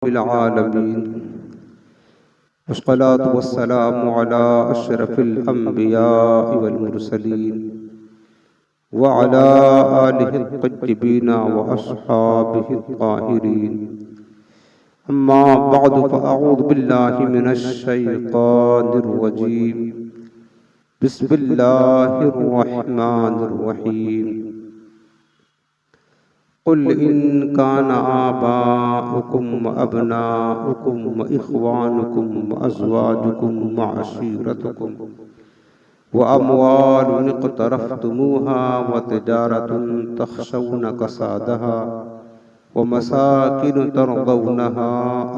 रब्बिल आलमीन वस्सलातु वस्सलामु अला अशरफिल अंबिया वल मुरसलीन व अला आलिहि तय्यिबीन व अस्हाबिहि ताहिरीन अम्मा बअद फअऊज़ु बिल्लाहि मिनश शैतानिर रजीम बिस्मिल्लाहिर रहमानिर रहीम कुल इन काना आबाउकुम व अबनाउकुम व इख्वानुकुम व अज़वाजुकुम व अशीरतुकुम व अमवालुन इक़्तरफ़्तुमूहा व तिजारतुन तख़शौन कसादहा व मसाकिन तर्दौनहा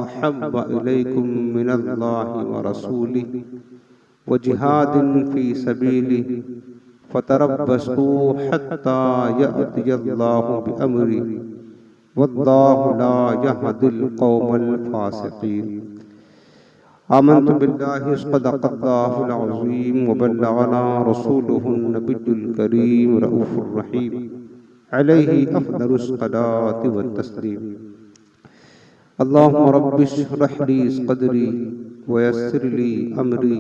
अहब्ब इलैकुम मिनल्लाहि व रसूलिहि व जिहादिन फ़ी सबीलिहि फ़तरब्बसू हत्ता यअतियल्लाहु बिअम्रिहि वल्लाहु ला यहदिल क़ौमल फ़ासिक़ीन। आमन्तु बिल्लाहि सदक़ल्लाहुल अज़ीम व बल्लगना रसूलुहुन नबियुल करीम रऊफ़ुर रहीम अलैहि अफ़दलुस सलाति व तस्लीम। अल्लाहुम्मा रब्बिश इश्रह ली सदरी व यस्सिर ली अमरी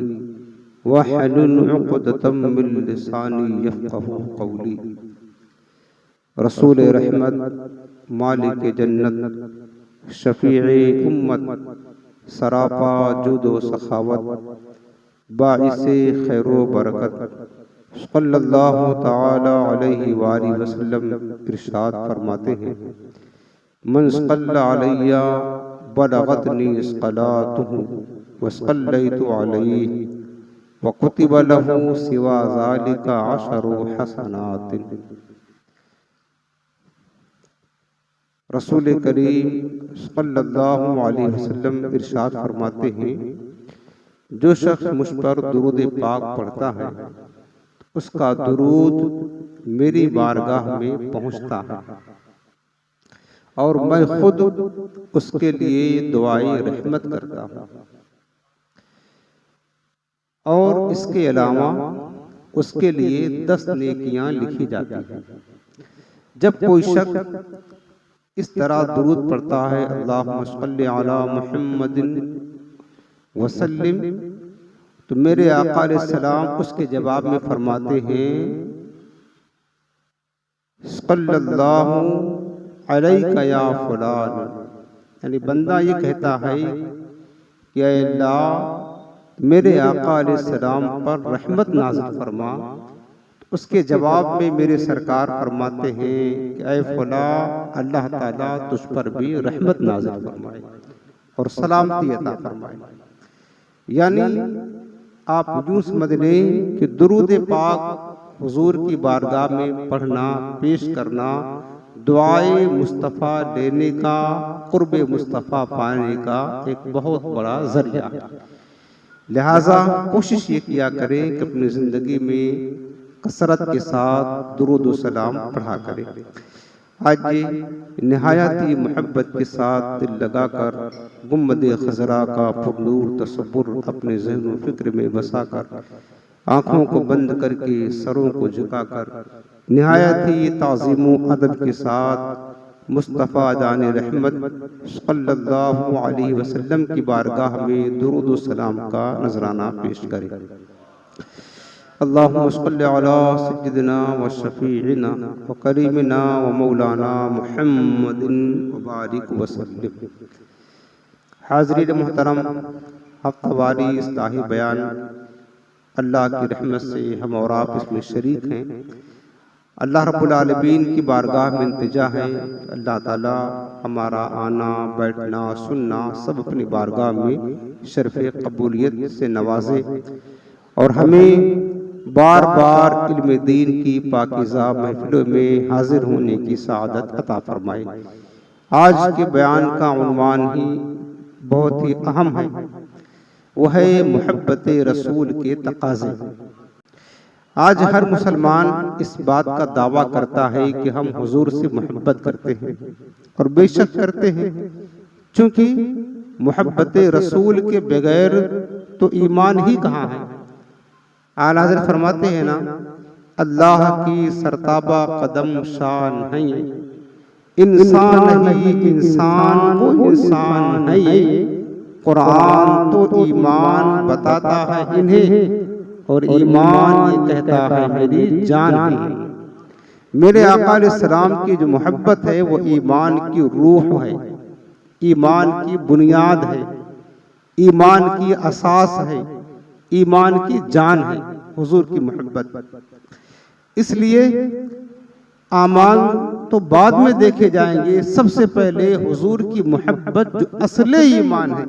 वहलुल उक़दतम मिन लिसानी यफ़क़हू क़ौली। रसूल रहमत, मालिक जन्नत, शफ़ीए उम्मत, सरापा जुद व सखावत, बाइसे खैर व बरकत सल्लल्लाहु तआला अलैहि वालैहि वसल्लम इरशाद फरमाते हैं, मन सल्ला अलैया बलगतनी सलातुहु व सल्लैतु अलैहि व कुतिबा लहू सिवा ज़ालिका अशरु हसनातिन। रसूल करीम सल्लल्लाहु अलैहि वसल्लम इरशाद फरमाते हैं, जो शख्स मुझ पर दुरूद पाक पढ़ता है उसका दुरूद मेरी बारगाह में पहुँचता है और मैं खुद उसके लिए दुआए रहमत करता हूँ और इसके अलावा उसके लिए 10 नेकियां लिखी जाती हैं। जब कोई शख्स इस तरह दुरूद पढ़ता है, अल्लाहुम्मा सल्लि अला मुहम्मदिन वसल्लिम, तो मेरे आका अलैहिस्सलाम उसके जवाब में फरमाते हैं, सल्लल्लाहु अलैका या फलान, यानी बंदा ये कहता है कि ऐ अल्लाह मेरे आका अलैहिस्सलाम पर रहमत नाज़िल फरमा। उसके जवाब में मेरे सरकार फरमाते हैं कि ऐ फला, अल्लाह ताला तुझ पर भी रहमत नाज़िल फरमाए और सलामती अता फरमाए। यानी आप यूं समझ लें कि दुरूद पाक हुजूर की बारगाह में पढ़ना, पेश करना, दुआए मुस्तफ़ा लेने का, कुर्बे मुस्तफ़ा पाने का एक बहुत बड़ा जरिया है। लिहाजा कोशिश ये किया करें कि अपनी ज़िंदगी में कसरत के साथ दुरूद व सलाम पढ़ा करें। आज ये निहायती मोहब्बत के साथ दिल लगाकर गुम्बद खज़रा का पुरनूर तसव्वुर अपने ज़हन व फिक्र में बसाकर, आँखों को बंद करके सरों को झुकाकर निहायती ताज़ीम व अदब के साथ मुस्तफ़ा जाने रहमत सल्लल्लाहु अलैहि वसल्लम की बारगाह में दुरूद व सलाम का नजराना पेश करें। अल्लाहुम्मा सल्लि अला सय्यिदिना व शफ़ीइना व करीमिना व मौलाना मुहम्मदिन व बारिक व सल्लिम। हाज़रीन मोहतरम, हफ्तावारी इस्लाही बयान अल्लाह की रहमत से हम और आप इसमें शरीक हैं। अल्लाह रब्बुल आलमीन की बारगाह में इंतजा है, अल्लाह ताला हमारा आना, बैठना, सुनना सब अपनी बारगाह में शर्फ़े कबूलियत से नवाजे और हमें बार बार इल्म दीन की पाकीज़ा महफिलों में हाजिर होने की सआदत अता फरमाए। आज के बयान का उन्वान ही बहुत ही अहम है, वह है मोहब्बत रसूल के तकाज़े। आज हर मुसलमान इस बात का दावा करता है कि हम हुजूर से मोहब्बत करते हैं और बेशक करते हैं, क्योंकि मोहब्बत रसूल के बगैर तो ईमान ही कहाँ है। आला हज़रत फरमाते हैं ना, अल्लाह की सरताबा कदम शान है, इंसान ही इंसान वो इंसान है ये, कुरान तो ईमान बताता है इन्हें और ईमान ये कहता है मेरी जान है। मेरे आका अलैहिस्सलाम की जो मोहब्बत है वो ईमान की रूह है, ईमान की बुनियाद है, ईमान की असास है, ईमान की जान है हुजूर की मोहब्बत। इसलिए आमाल तो बाद में देखे जाएंगे, सबसे पहले हुजूर की मोहब्बत जो असले ईमान है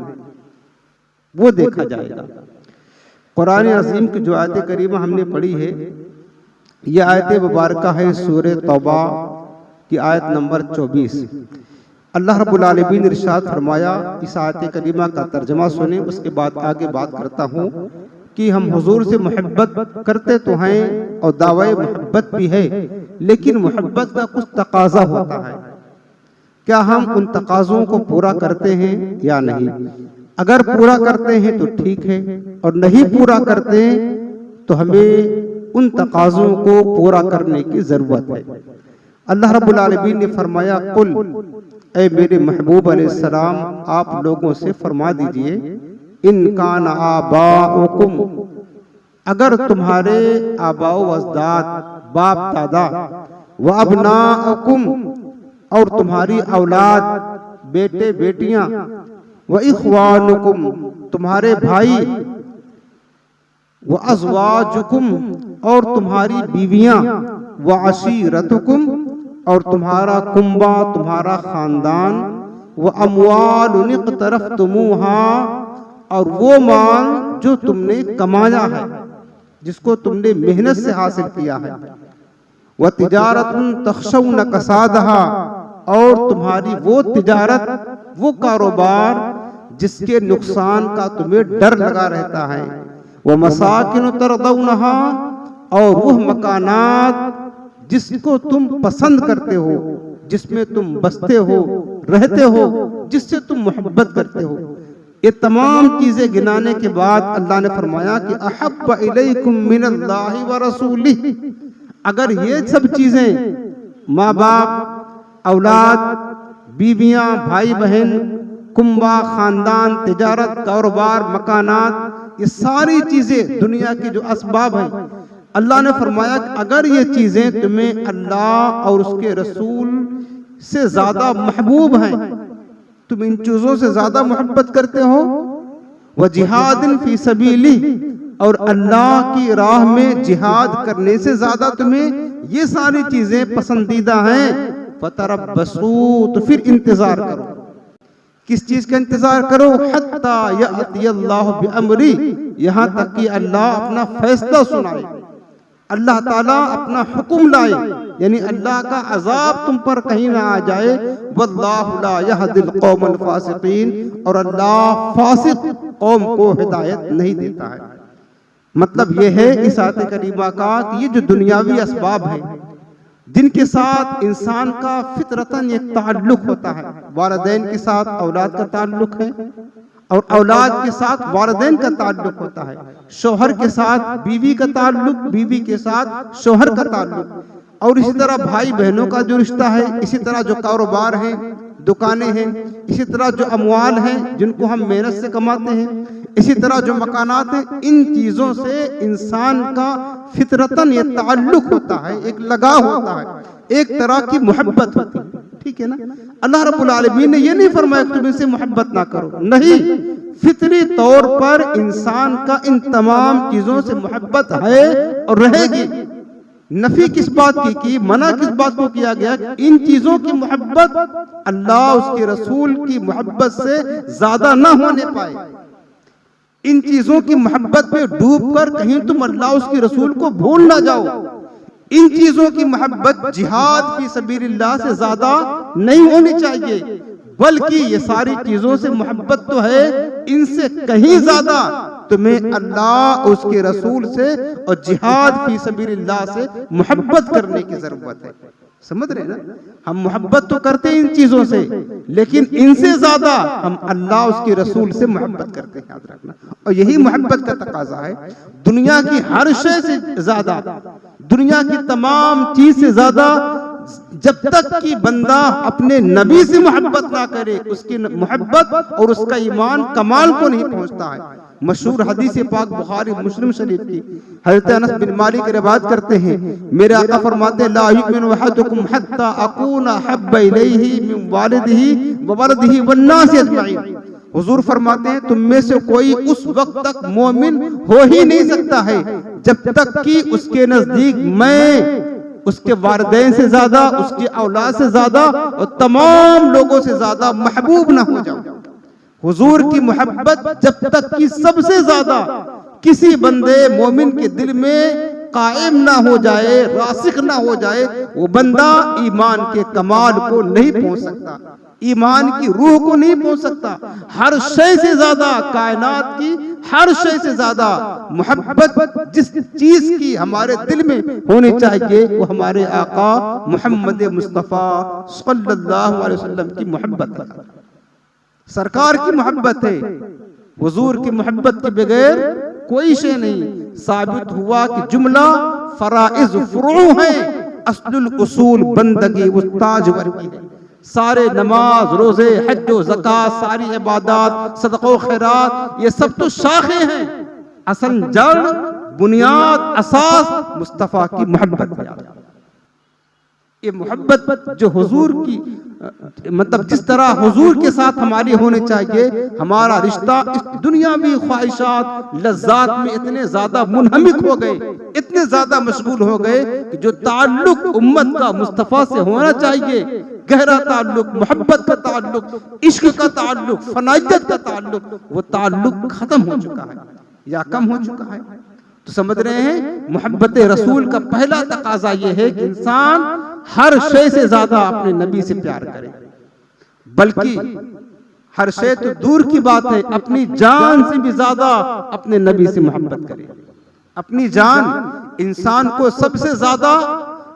वो देखा जाएगा। कुरान अज़ीम की जो आयत करीमा हमने पढ़ी है, यह आयत मुबारका है सूरह तौबा की आयत नंबर 24। अल्लाह रब्बुल आलमीन ने इरशाद फरमाया, इस आयत करीमा का तर्जमा सुने, उसके बाद आगे बात करता हूँ कि हम हुजूर से मोहब्बत करते तो हैं और दावे मोहब्बत भी है, लेकिन मोहब्बत का कुछ तकाजा होता है। क्या हम उन तकाज़ों को पूरा करते हैं या नहीं? अगर पूरा करते हैं तो ठीक है, और नहीं पूरा करते तो हमें उन तकाज़ों को पूरा करने की जरूरत है। अल्लाह रब्बुल आलमीन ने फरमाया, कुल ऐ मेरे महबूब अलैहिस्सलाम, आप लोगों से फरमा दीजिए, इन कान आबाउकुम, अगर तुम्हारे आबाओ अजदाद बाप दादा, व अबनाउकुम, और तुम्हारी औलाद बेटे बेटियां, व इख्वानुकुम, तुम्हारे भाई, व अज़वाजुकुम, और तुम्हारी बीवियां, व अशीरतुकुम, और तुम्हारा कुंबा तुम्हारा खानदान, व अमवालुन इक़्तरफ़्तुमूहा, और वो माल जो तुमने कमाया है, जिसको तुमने मेहनत से हासिल किया है, व तिजारतुन तख़शौन कसादहा, और तुम्हारी वो तिजारत वो कारोबार जिसके नुकसान का तुम्हें डर लगा रहता है, व मसाकिन तरदौनहा, और वह मकानात जिसको तुम पसंद करते हो, जिसमें तुम बसते हो, रहते हो, जिससे तुम मोहब्बत करते हो। ये तमाम चीजें गिनाने के बाद अल्लाह ने फरमाया कि अहब्ब इलैकुम मिनल्लाहि व रसूलिही, अगर ये सब चीजें माँ बाप, औलाद, बीवियां, भाई बहन, कुंबा, खानदान, तिजारत, कारोबार, मकानात, ये सारी चीजें दुनिया की जो असबाब हैं, अल्लाह ने फरमाया कि अगर ये चीजें तुम्हें अल्लाह और उसके रसूल से ज्यादा महबूब हैं, तुम इन चीजों से ज्यादा मोहब्बत करते हो, व जिहादिन फी सबीली, और अल्लाह की राह में जिहाद करने से ज्यादा तुम्हें ये सारी चीजें पसंदीदा हैं, फतरब्बसू, तो फिर इंतजार करो। किस चीज का इंतजार करो? हत्ता यअती अल्लाह बिअमरी, यहाँ तक कि अल्लाह अपना फैसला सुनाए, अल्लाह ताला अपना हुक्म लाए, यानी अल्लाह का अजाब तुम पर कहीं ना आ जाए। वल्लाहु ला यहदिल कौमल फासिकीन, और अल्लाह फासिक कौम को हिदायत नहीं देता है। मतलब यह है इस आयत करीमा का कि ये जो दुनियावी असबाब है जिनके साथ इंसान का फितरतन एक ताल्लुक होता है, वालिदैन के साथ औलाद का ताल्लुक है, और औलाद के साथ वालिदैन का ताल्लुक होता है, शौहर के साथ बीवी का ताल्लुक, बीवी के साथ शौहर का ताल्लुक, और इसी तरह भाई बहनों का जो रिश्ता है, इसी तरह जो कारोबार है, दुकानें हैं, इसी तरह जो अमवाल हैं जिनको हम मेहनत से कमाते हैं, इसी तरह जो मकानात हैं, इन चीजों से इंसान का फितरतन ये ताल्लुक होता है, एक लगाव होता है, एक तरह की मोहब्बत होती है। ठीक है ना? अल्लाह रब्बुल आलमीन ने ये नहीं फरमाया कि तुम इनसे मोहब्बत ना करो, नहीं, फितरी तौर पर इंसान का इन तमाम चीजों से मोहब्बत है और रहेगी। नफी किस बात की मना किस बात को किया गया? इन चीजों की मोहब्बत अल्लाह उसके रसूल की मोहब्बत से ज्यादा ना होने पाए। इन चीजों की मोहब्बत में डूबकर कहीं तुम अल्लाह उसके रसूल को भूल ना जाओ। इन चीजों की मोहब्बत जिहाद फी सबीलिल्लाह से ज्यादा नहीं होनी चाहिए, बल्कि ये सारी चीजों से मोहब्बत तो है, इनसे कहीं ज्यादा तुम्हें अल्लाह उसके रसूल से और जिहाद फी सबीलिल्लाह से मोहब्बत करने की जरूरत है। समझ रहे ना? हम मोहब्बत तो करते हैं इन चीजों से, लेकिन इनसे ज्यादा हम अल्लाह उसके रसूल से मोहब्बत करते हैं, याद रखना। और यही मोहब्बत का तकाजा है। दुनिया की हर शय से ज्यादा, दुनिया की तमाम चीज से ज्यादा जब तक कि बंदा अपने नबी से मोहब्बत ना करे, उसकी मोहब्बत और उसका ईमान कमाल को नहीं पहुंचता है। मशहूर हदीस पाक बुखारी मुस्लिम शरीफ की हज़रत अनस बिन मालिक रिवायत करते हैं, मेरे आका फरमाते हैं, ला युमिनु अहदुकुम हत्ता अकूना हब्बा इलैहि मिन वालिदिही व वलदिही वन नास अजमईन। हुजूर फरमाते हैं, तुम में से कोई उस वक्त तक मोमिन हो ही नहीं सकता है जब तक कि उसके नजदीक मैं उसके वालिदैन से ज्यादा, उसकी औलाद से ज्यादा और तमाम लोगों से ज्यादा महबूब ना हो जाऊं। हुजूर की मोहब्बत जब तक कि सबसे ज्यादा किसी बंदे मोमिन के दिल में कायम ना हो जाए, रासिख ना हो जाए, वो बंदा ईमान के कमाल को नहीं पहुंच सकता, ईमान की रूह को नहीं पहुंच सकता। हर शय से ज्यादा, कायनात की हर शय से ज्यादा मोहब्बत जिस चीज की हमारे दिल में होनी चाहिए वो हमारे आका मोहम्मद मुस्तफा सल्लल्लाहु अलैहि वसल्लम की मोहब्बत है, सरकार की मोहब्बत है। हुजूर की मोहब्बत के बगैर कोई शय नहीं। साबित हुआ कि जुमला फराइज फुरू है, अस्लुल उसूल बंदगी वो ताज वर्गी है। सारे नमाज, रोजे, हज, ज़कात, सारी इबादत, सदक़ो खैरात, ये सब तो शाखे हैं, असल जड़, बुनियाद, असास मुस्तफ़ा की मोहब्बत है। ये मोहब्बत जो हुजूर की मतलब जिस तरह हुजूर के साथ हमारी होनी चाहिए, हमारा रिश्ता इस दुनियावी ख्वाहिशात लज्जात में इतने ज्यादा मुनहमिक हो गए, इतने ज्यादा मशगूल हो गए कि जो ताल्लुक उम्मत का मुस्तफ़ा से होना चाहिए, गहरा ताल्लुक, मोहब्बत का ताल्लुक, इश्क का ताल्लुक, फनाइयत का ताल्लुक, वो ताल्लुक खत्म हो चुका है या कम हो चुका है। तो समझ रहे हैं, मोहब्बत रसूल का पहला तकाजा ये है कि इंसान हर शय से ज्यादा अपने नबी से प्यार करे, बल्कि हर शय तो दूर की बात है, अपनी जान से भी ज्यादा अपने नबी से मोहब्बत करे। अपनी जान, इंसान को सबसे ज्यादा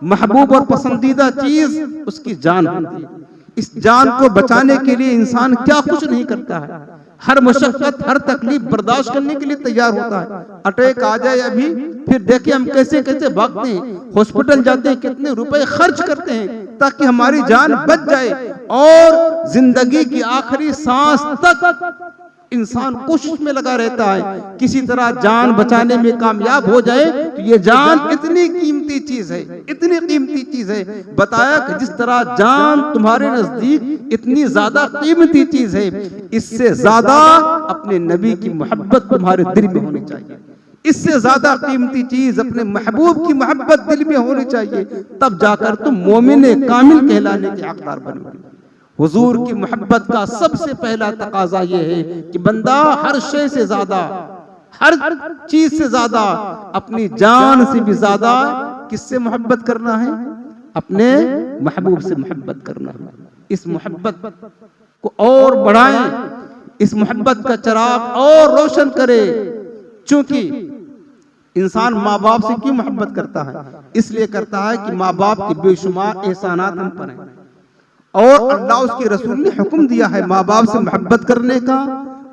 महबूब और पसंदीदा चीज उसकी जान होती है। इस जान को बचाने के लिए इंसान क्या कुछ नहीं करता है, हर मशक्कत, हर तकलीफ बर्दाश्त करने के लिए तैयार होता है। अटैक आ जाए अभी, फिर देखिए हम कैसे कैसे भागते हैं, हॉस्पिटल जाते हैं, कितने रुपए खर्च करते हैं ताकि हमारी जान बच जाए, और जिंदगी की आखिरी सांस तक इंसान कोशिश में लगा रहता है किसी तरह जान बचाने में कामयाब हो जाए। तो ये जान इतनी कीमती चीज है, इतनी कीमती चीज है। बताया कि जिस तरह जान तुम्हारे नजदीक इतनी ज्यादा कीमती चीज है, इससे ज्यादा अपने नबी की मोहब्बत तुम्हारे दिल में होनी चाहिए। इससे ज्यादा कीमती चीज अपने महबूब की मोहब्बत दिल में होनी चाहिए, तब जाकर तुम मोमिन कामिल कहलाने के हकदार बनोगे। हुजूर की मोहब्बत का सबसे पहला तकाजा यह है कि बंदा हर शय से ज्यादा, हर चीज से ज्यादा, अपनी जान से भी ज्यादा किससे मोहब्बत करना है? अपने महबूब से मोहब्बत करना है। इस मोहब्बत को और बढ़ाएं, इस मोहब्बत का चिराग और रोशन करे। क्योंकि इंसान माँ बाप से क्यों मोहब्बत करता है? इसलिए करता है कि माँ बाप के बेशुमार एहसानात हम पर हैं, और अल्लाह उसके रसूल ने हुक्म दिया है माँ बाप से मोहब्बत करने का,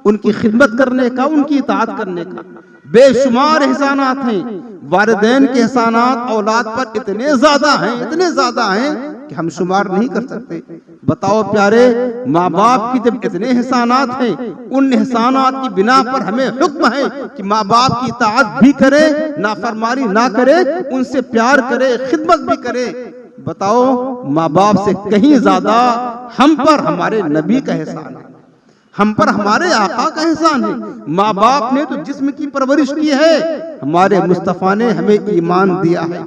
उनकी खिदमत करने का, उनकी इताअत करने का। बेशुमार एहसानात हैं, वालिदैन के एहसानात औलाद पर इतने ज्यादा हैं, इतने ज्यादा हैं कि हम शुमार नहीं कर सकते। बताओ प्यारे, माँ बाप की जब इतने एहसानात हैं, उन एहसानात की बिना पर हमें हुक्म है कि माँ बाप की इताअत भी करे, नाफरमानी ना करे, उनसे प्यार करे, खिदमत भी करे। बताओ, माँ बाप से कहीं ज्यादा हम पर हमारे नबी का एहसान है, हम पर हमारे आका का एहसान है। माँ बाप ने तो जिस्म की परवरिश की है, हमारे मुस्तफा ने हमें ईमान दिया है,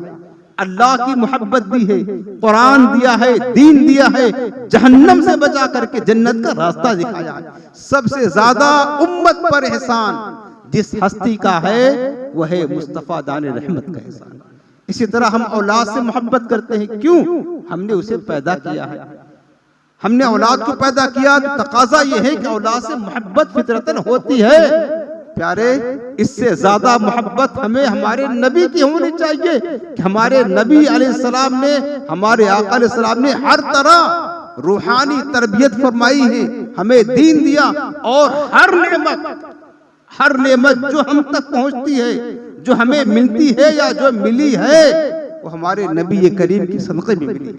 अल्लाह की मोहब्बत दी है, कुरान दिया है, दीन दिया है, जहन्नम से बचा करके जन्नत का रास्ता दिखाया है। सबसे ज्यादा उम्मत पर एहसान जिस हस्ती का है वह है मुस्तफा दाने रहमत का एहसान। इसी तरह हम औलाद से मोहब्बत करते हैं। क्यों? हमने उसे पैदा किया है, हमने औलाद को पैदा किया, तो तकाजा यह है कि औलाद से मोहब्बत फितरतन होती है। प्यारे, इससे ज्यादा मोहब्बत हमें हमारे नबी की होनी चाहिए कि हमारे नबी अलैहिस्सलाम ने, हमारे आका अलैहिस्सलाम ने हर तरह रूहानी तरबियत फरमाई है, हमें दीन दिया, और हर नेमत जो हम तक पहुंचती है, जो हमें मिलती है या जो मिली है, वो हमारे नबी करीम के सदक़े में मिली है।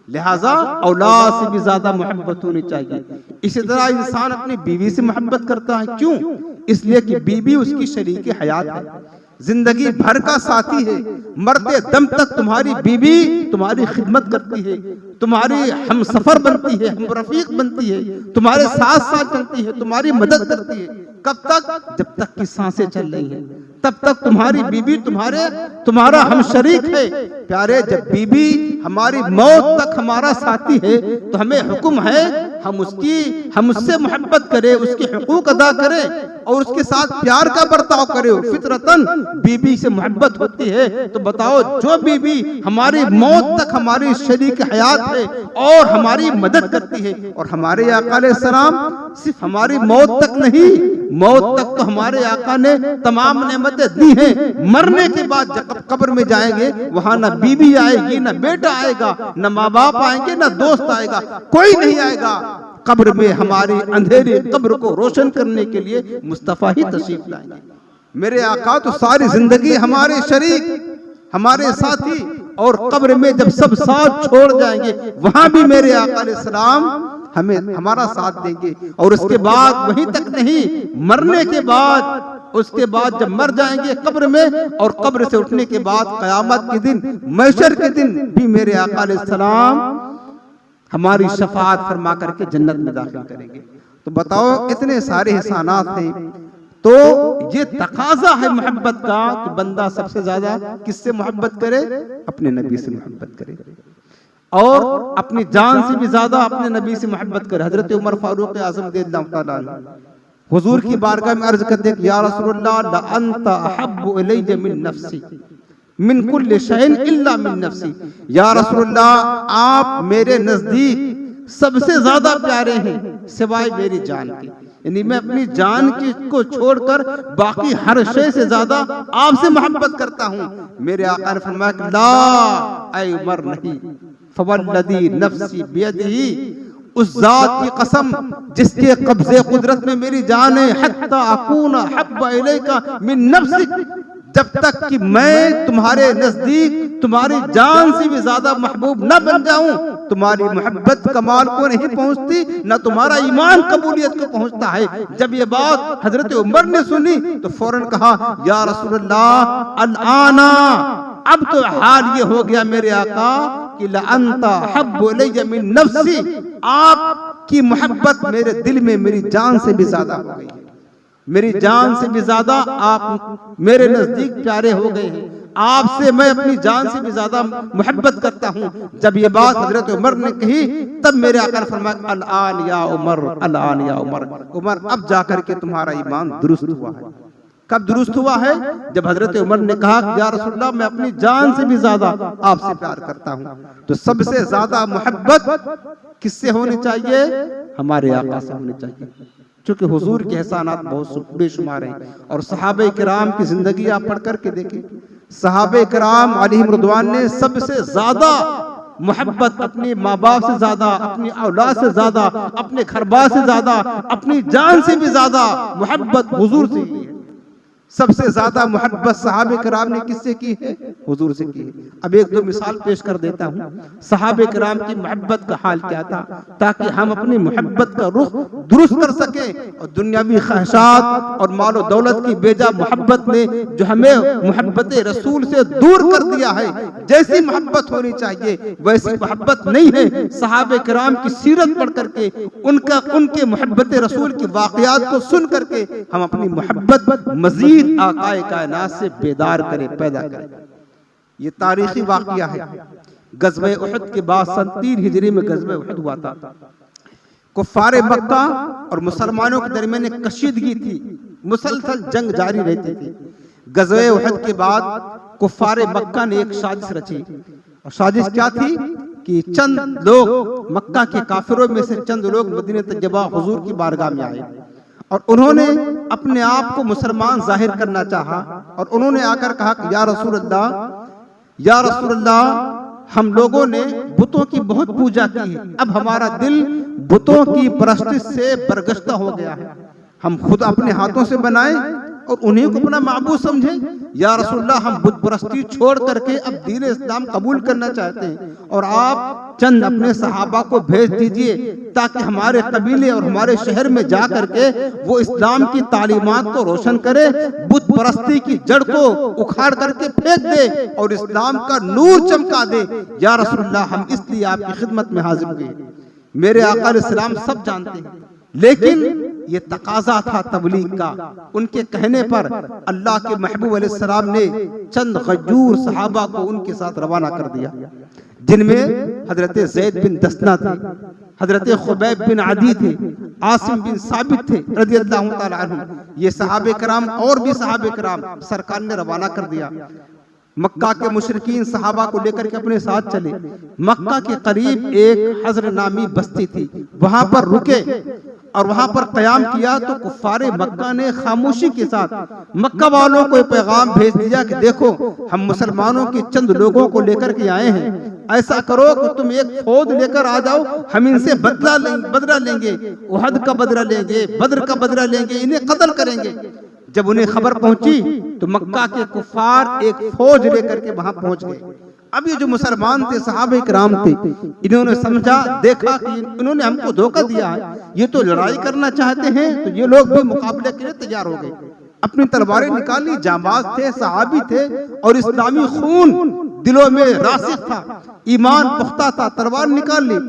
लिहाजा औलाद से भी ज्यादा मोहब्बत होनी चाहिए। इसी तरह इंसान अपनी बीवी से मोहब्बत करता है, क्यों? इसलिए कि बीवी उसकी शरीक हयात है, जिंदगी भर का साथी है, मरते दम तक तुम्हारी बीवी तुम्हारी खिदमत करती है, तुम्हारी हम सफर बनती है, हम रफीक बनती है, तुम्हारे साथ साथ चलती है, तुम्हारी मदद करती है। कब तक? जब तक की सांसें चल रही हैं, तब तक तुम्हारी बीवी तुम्हारा हम शरीक है। प्यारे, जब बीवी हमारी मौत तक हमारा साथी है तो हमें हुक्म है हम उससे मोहब्बत करें, उसके हुकूक अदा करें और उसके साथ प्यार का बर्ताव करें। फितरतन बीवी से मोहब्बत होती है। तो बताओ, जो बीवी हमारी मौत तक हमारी शरीक हयात है और हमारी मदद करती है, और हमारे आका अलैहिस्सलाम सिर्फ हमारी मौत तक नहीं, मौत तक तो हमारे आका ने तमाम नेमतें दी हैं। मरने के बाद जब कब्र में जाएंगे वहां ना बीवी आएगी, ना बेटा आएगा, ना माँ बाप आएंगे, ना दोस्त आएगा, कोई नहीं आएगा। कब्र में हमारी अंधेरी कब्र को रोशन करने के लिए मुस्तफा ही तशरीफ लाएंगे। मेरे आका तो सारी जिंदगी हमारे शरीक, हमारे साथी, और कब्र में जब सब साथ छोड़ जाएंगे वहां भी मेरे आका अलैहिस्सलाम हमें हमारा साथ देंगे। और उसके बाद वहीं तक नहीं, मरने के बाद, उसके बाद जब मर जाएंगे कब्र में, और कब्र से उठने के बाद कयामत के दिन, महशर के दिन भी मेरे आका अलैहिस्सलाम हमारी शफाअत फरमा करके जन्नत में दाखिल करेंगे। तो बताओ, इतने सारे एहसानात हैं। तो ये तकाजा है मोहब्बत का कि बंदा सबसे ज्यादा किससे मोहब्बत करे? अपने नबी से मोहब्बत करे, और अपनी जान से भी ज्यादा अपने नबी से मोहब्बत करे। हजरत उमर फारूक आज़म रज़ियल्लाहु ताला अन्हु हुजूर की बारगाह में अर्ज करते हैं, या रसूलल्लाह ला अंता अहब्बु इलैया मिन नफ्सी मिन कुल्li शैइन इल्ला मिन नफ्सी। या रसूलल्लाह, आप मेरे नजदीक सबसे ज्यादा प्यारे हैं सिवाय मेरी जान के, यानी मैं अपनी जान की को छोड़कर बाकी हर शय से ज्यादा आपसे मोहब्बत करता हूँ। मेरे आका ने फरमाया, ला ऐ उमर, नहीं, फवल्लदी नफ्सी बियदिही, उस जात की कसम जिसके कब्जे कुदरत में मेरी जान है, हत्ता अकूना हब्बा इलैका मिन नफ्सिक, जब तक कि मैं तुम्हारे नजदीक तुम्हारी जान से भी ज्यादा महबूब न बन जाऊं, तुम्हारी मोहब्बत कमाल को नहीं पहुंचती, न तुम्हारा ईमान कबूलियत को पहुंचता है। जब ये बात हजरत उमर ने सुनी तो फौरन कहा, या रसूलल्लाह अल-आना, अब तो हाल ये हो गया मेरे आका कि ला अंता हब्बु इलैया मिन नफ्सी, आपकी मोहब्बत मेरे दिल में मेरी जान से भी ज्यादा हो गई, मेरी जान से भी ज्यादा आप मेरे नजदीक प्यारे हो गए हैं, आपसे मैं अपनी जान से भी ज्यादा मोहब्बत करता हूँ। जब ये बात हजरत उमर ने कही तब मेरे आका ने फरमाया, अल-आन या उमर, अल-आन या उमर, उमर अब जाकर के तुम्हारा ईमान दुरुस्त हुआ है। कब दुरुस्त हुआ है? जब हजरत उमर ने कहा, या रसूलल्लाह, मैं अपनी जान से भी ज्यादा आपसे प्यार करता हूँ। तो सबसे ज्यादा मोहब्बत किससे होनी चाहिए? हमारे आका से होनी चाहिए, क्योंकि हुजूर के एहसानात बहुत बेशुमार हैं। और सहाबे किराम की जिंदगी आप पढ़ करके देखें, सहाबे किराम अलैहिम रिदवान ने सबसे ज्यादा मोहब्बत अपने माँ बाप से ज्यादा, अपनी औलाद से ज्यादा, अपने घरबार से ज्यादा, अपनी जान से भी ज्यादा मोहब्बत हुजूर से की है। सबसे ज्यादा मोहब्बत सहाबे किराम ने किससे की है? हुजूर से की है। अब एक दो मिसाल पेश कर देता हूँ, सहाबे किराम की मोहब्बत का हाल क्या था, ताकि हम अपनी मोहब्बत का रुख दुरुस्त कर सके। और दुनियावी ख्वाहिशात और मालो दौलत की बेजा मोहब्बत ने जो हमें मोहब्बत रसूल से दूर कर दिया है, जैसी मोहब्बत होनी चाहिए वैसी मोहब्बत नहीं है। सहाबे किराम की सीरत पढ़ करके, उनके मोहब्बत रसूल की वाक़यात को सुन करके हम अपनी मोहब्बत मजीद आकाए कायनात से बेदार करें, पैदा करें। ये तारीखी वाक़या है। गज़वे उहद के बाद सन 3 हिजरी में गज़वे उहद हुआ था। कुफ़ारे मक्का और मुसलमानों के दरमियान एक कशीदगी थी, मुसलसल जंग जारी रहती थी। गज़वे उहद के बाद कुफ़ारे मक्का ने एक साजिश रची, और साजिश क्या थी कि चंद लोग मक्का के काफिरों में से चंद लोग मदीने तैयबा हुजूर की बारगाह में आए, और उन्होंने अपने आप को मुसलमान जाहिर करना चाहा, और उन्होंने आकर कहा कि या रसूल अल्लाह, या रसूल अल्लाह, हम लोगों ने बुतों की बहुत पूजा की है, अब हमारा दिल बुतों की परस्तिश से बरगश्ता हो गया है। हम खुद अपने हाथों से बनाए और उन्हीं को अपना महबूब समझे। या रसूलल्लाह, हम बुत परस्ती छोड़ करके अब दीन इस्लाम कबूल करना चाहते हैं और आप चंद अपने सहाबा को भेज दीजिए ताकि हमारे कबीले और हमारे शहर में जा करके वो इस्लाम की तालीमात को रोशन करे, बुत परस्ती की जड़ को उखाड़ करके फेंक दे और इस्लाम का नूर चमका दे। या रसूलल्लाह, हम इसलिए आपकी खिदमत में हाजिर हुए। मेरे आका अलैहिस्सलाम सब जानते हैं, लेकिन ये तकाजा था तबलीग का। उनके कहने पर अल्लाह के महबूब अलैहिस्सलाम ने चंद गजूर सहाबा को उनके साथ रवाना कर दिया, जिनमें हजरत ज़ैद बिन दसना थे, हजरत खुबैब बिन अदी थे, आसिम बिन साबित थे रज़ियल्लाहु ताला अन्हु। ये सहाबे कराम और भी सहाबे कराम सरकार ने रवाना कर दिया। मक्का के मुशरिकीन सहाबा को लेकर के अपने साथ चले। मक्का के करीब एक हज़र नामी बस्ती थी, वहां पर रुके और वहां पर कयाम किया। तो कुफ्फारे मक्का ने खामोशी के साथ मक्का वालों को पैगाम भेज दिया कि देखो, हम मुसलमानों के चंद लोगों को लेकर के आए हैं, ऐसा करो कि तुम एक फौज लेकर आ जाओ, हम इनसे बदला लेंगे, उहद का बदला लेंगे, बद्र का बदला लेंगे, इन्हें कत्ल करेंगे। जब उन्हें खबर पहुंची तो मक्का के कुफ्फार एक फौज लेकर के वहां पहुंच गए। अब ये जो मुसलमान थे, सहाबे किराम थे, इन्होंने समझा, देखा कि इन्होंने हमको धोखा दिया है, ये तो लड़ाई करना चाहते हैं। तो ये लोग भी मुकाबले के लिए तैयार हो गए, अपनी तलवारें निकाली। जांबाज थे, सहाबी थे और इस्लामी खून दिलों में रासिख था, ईमान पुख्ता था, तलवार निकाल ली।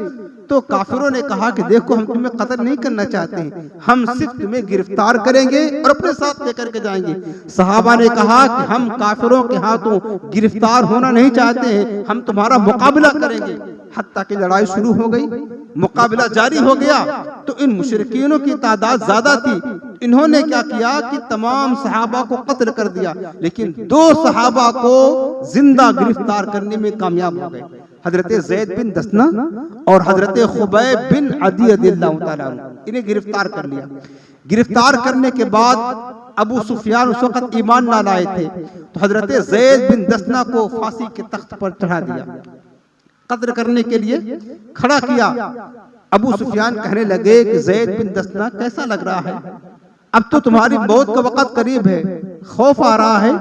तो काफिरों ने कहा कि देखो, हम तुम्हें कत्ल नहीं करना चाहते हैं, हम सिर्फ तुम्हें गिरफ्तार करेंगे और अपने साथ लेकर के जाएंगे। सहाबा ने कहा कि हम काफिरों के हाथों गिरफ्तार होना नहीं चाहते हैं, हम तुम्हारा मुकाबला करेंगे। हत्ता की लड़ाई शुरू हो गई, मुकाबला जारी हो गया। तो इन मुशरिकीनों की तादाद ज्यादा थी, इन्होंने क्या किया कि तमाम सहाबा को कत्ल कर दिया, लेकिन 2 सहाबा को जिंदा गिरफ्तार करने में कामयाब हो गए, हजरत ज़ैद बिन दसना और हजरत खुबैब बिन अदी रज़ियल्लाहु ताला अन्हु। इन्हें गिरफ्तार कर लिया। गिरफ्तार करने के बाद अबू सुफियान उस वक्त ईमान ना लाए थे, तो हजरत ज़ैद बिन दसना को फांसी के तख्त पर चढ़ा दिया, कत्ल करने के लिए खड़ा किया। अबू सुफियान कहने लगे कि ज़ैद बिन दसना, कैसा लग रहा है? अब तो तुम्हारी मौत का वक्त करीब है, खौफ आ रहा है,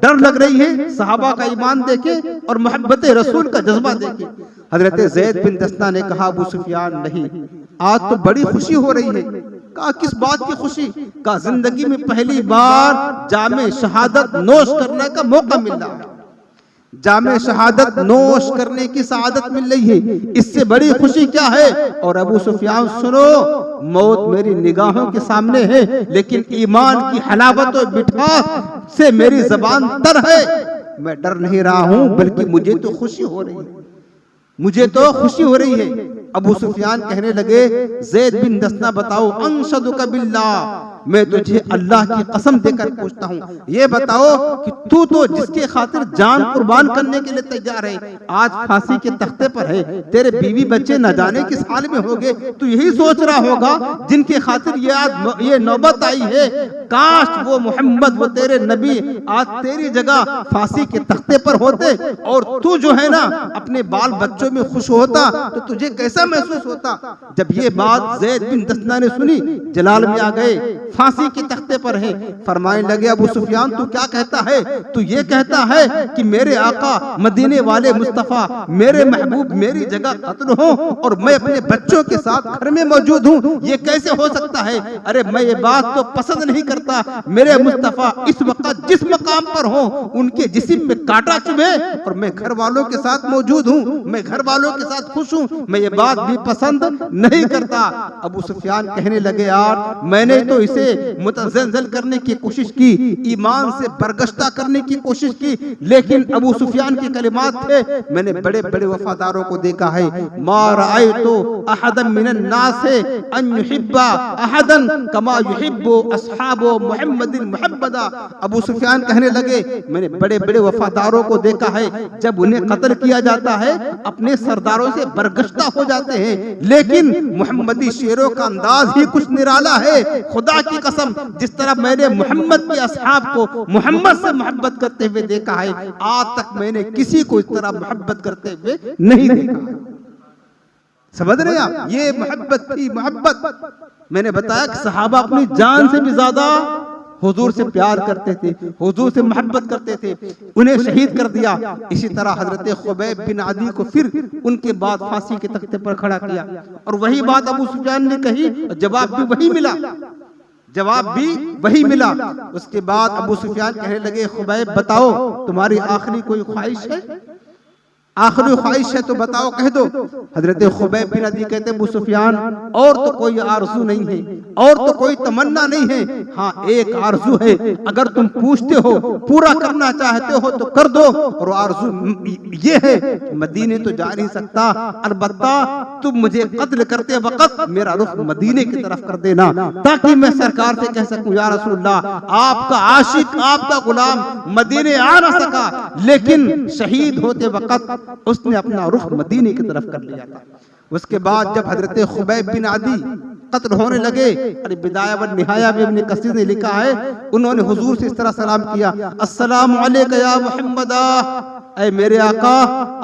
डर लग रही है, सहाबा का ईमान देखे और मोहब्बत रसूल का जज्बा देखे। हजरत ज़ैद बिन दसना ने कहा, अबू सुफियान नहीं, आज तो बड़ी खुशी हो रही है। कहा, किस बात की खुशी? कहा, जिंदगी में पहली बार जामे शहादत नोश करने का मौका मिल रहा है, जामे शहादत नोश करने की सआदत मिल रही है, इससे बड़ी खुशी क्या है? और अबू सुफियान, सुनो, मौत मेरी निगाहों के सामने है, लेकिन ईमान की हलावत और मिठास से मेरी जबान तर है। मैं डर नहीं रहा हूं, बल्कि मुझे तो खुशी हो रही है, मुझे तो खुशी हो रही है। अबू सुफियान कहने लगे, ज़ैद बिन दसना, बताओ, अंशदुका बिल्लाह, मैं तुझे अल्लाह की कसम देकर पूछता हूँ, ये बताओ कि तू तो जिसके खातिर जान कुर्बान करने के लिए तैयार है, आज फांसी के तख्ते पर है, तेरे बीवी बच्चे न जाने किस हाल में होंगे, तू यही सोच रहा होगा जिनके खातिर ये नौबत आई है, काश वो मोहम्मद, वो तेरे नबी आज तेरी जगह फांसी के तख्ते पर होते और तू जो है ना अपने बाल बच्चों में खुश होता, तो तुझे कैसा महसूस होता? जब ये बात ज़ैद बिन दसना ने सुनी, जलाल में आ गए, फांसी के तख्ते पर है। फरमाने लगे, अबू सुफियान, तू क्या कहता है? तू ये कहता है कि मेरे आका मदीने वाले मुस्तफा, मेरे महबूब मेरी जगह कत्ल हो और मैं अपने बच्चों के साथ घर में मौजूद हूँ, ये कैसे हो सकता है? अरे मैं ये बात तो पसंद नहीं करता, मेरे मुस्तफा इस वक्त जिस मकाम पर हो उनके जिस्म में कांटा चुभे और मैं घर वालों के साथ मौजूद हूँ, मैं घर वालों के साथ खुश हूँ, मैं ये बात भी पसंद नहीं करता। अबू सुफियान कहने लगे, यार मैंने तो इसे मुतज़ल्ज़ल करने की कोशिश की, ईमान से बरगश्ता करने की कोशिश की, लेकिन अबू सुफियान के कलिमात थे, मैंने बड़े बड़े वफादारों को देखा है, मा रअयतु अहदन मिनन नास अन युहिब्बा अहदन कमा युहिब्बु अस्हाबु मुहम्मदिन मुहम्मदा। अबू सुफियान कहने लगे, मैंने बड़े बड़े वफादारों को देखा है, जब उन्हें कत्ल किया जाता है अपने सरदारों से बरगश्ता हो जाते हैं, लेकिन मुहम्मदी शेरों का अंदाज ही कुछ निराला है। खुदा की कसम, जिस तरह मैंने मोहम्मद के असहाब को मोहम्मद से मोहब्बत करते हुए देखा है, आज तक मैंने किसी को इस तरह मोहब्बत करते हुए नहीं देखा। समझ रहे आप? ये मोहब्बत थी, मोहब्बत। मैंने बताया कि सहाबा अपनी जान से भी ज्यादा हुजूर से प्यार करते थे, हुजूर से मोहब्बत करते थे, उन्हें शहीद कर दिया। इसी तरह हजरत खुबैब बिन आदी को फिर उनके बाद फांसी के तख्ते पर खड़ा किया और वही बात अबू सुफियान ने कही, जवाब भी वही मिला, जवाब भी वही मिला। उसके बाद अबू सुफियान कहने लगे, खुबैब बताओ तुम्हारी आखिरी कोई ख्वाहिश है, आखिरी ख्वाहिश है तो बताओ, कह दो। हजरत खुबैब बिन अदी कहते अबू सुफियान और तो कोई आरज़ू नहीं है, और तो कोई तमन्ना नहीं है, हाँ एक आरज़ू है, अगर तुम पूछते हो पूरा करना चाहते हो तो कर दो, और आरज़ू ये है मदीने तो जा नहीं सकता, अलबत्ता तुम मुझे कत्ल करते वक्त मेरा रुख मदीने की तरफ कर देना, ताकि मैं सरकार से कह सकूं या रसूलल्लाह आपका आशिक, आपका गुलाम मदीने आ ना सका, लेकिन शहीद होते वक्त उसने अपना रुख मदीने की तरफ कर लिया था। उसके बाद जब हजरत खुबैब बिन आदी कत्ल होने लगे, अरे बिदाया व निहाया में इब्न कसीर ने लिखा है, उन्होंने हुजूर से इस तरह सलाम किया, अस्सलामु अलैका या मुहम्मदा, ऐ मेरे आका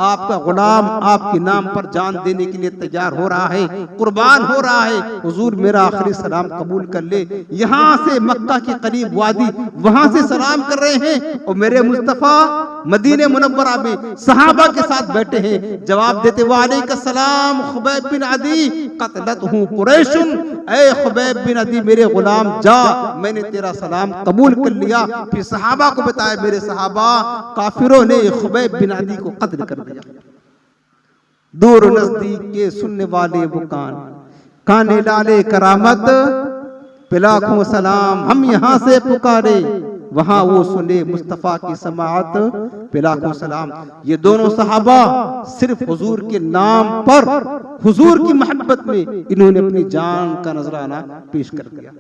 आपका गुलाम आपके नाम पर जान देने के लिए तैयार हो रहा है, कुर्बान हो रहा है, हुजूर मेरा आखिरी सलाम कबूल कर ले। यहाँ से मक्का के करीब वादी, वहां से सलाम कर रहे हैं और मेरे मुस्तफा मदीने मुनव्वरा में सहाबा के साथ बैठे हैं, जवाब देते वालेकुम सलाम खुबैब बिन अदी कतलतहु कुरैशुन, ऐ खुबैब बिन अदी मेरे गुलाम जा, मैंने तेरा सलाम कबूल कर लिया। फिर सहाबा को बताया, मेरे सहाबा काफिरों ने खुबैब बिन अदी को कत्ल कर दिया। दूर नजदीक के सुनने वाले वो काने लाले करामत पे लाखों सलाम, हम यहाँ से पुकारे वहां वो सुने मुस्तफा की समाअत पे लाखों सलाम। ये दोनों सहाबा सिर्फ हुजूर के नाम पर, हुजूर की मोहब्बत में इन्होंने अपनी जान का नजराना पेश कर दिया।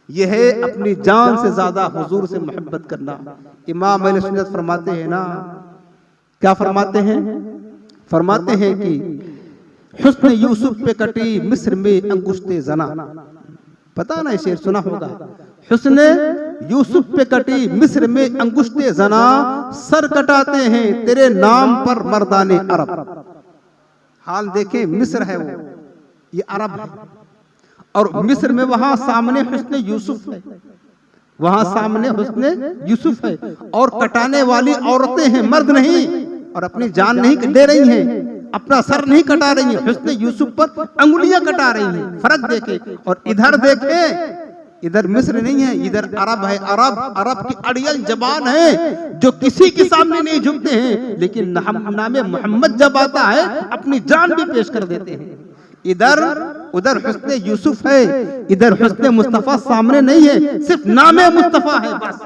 यह है अपनी जान से ज्यादा हुजूर से मोहब्बत करना। इमाम अहले सुन्नत फरमाते हैं ना, क्या फरमाते हैं? फरमाते हैं कि हुस्न यूसुफ पे कटी मिस्र में अंगुश्ते जना, पता ना शेर सुना होगा, हुस्न यूसुफ पे कटी मिस्र में अंगुश्ते जना, सर कटाते हैं तेरे नाम पर मर्दाने अरब। हाल देखें, मिस्र है वो, ये अरब है, और मिस्र में वहां सामने हुस्न यूसुफ है, वहां सामने हुस्न यूसुफ है, और कटाने वाली औरतें हैं, मर्द नहीं, और अपनी जान नहीं दे रही हैं, अपना सर नहीं कटा रही है, हुस्न यूसुफ पर अंगुलियां कटा रही हैं। फर्क देखे, और इधर देखे, इधर मिस्र नहीं है, इधर अरब है। अरब की अड़ियल जबान है जो किसी के सामने नहीं झुकते हैं, लेकिन नामे मोहम्मद जब आता है अपनी जान भी पेश कर देते हैं। इधर उधर हुस्न यूसुफ है, इधर हुस्न मुस्तफा सामने नहीं है, सिर्फ नामे मुस्तफा है, बस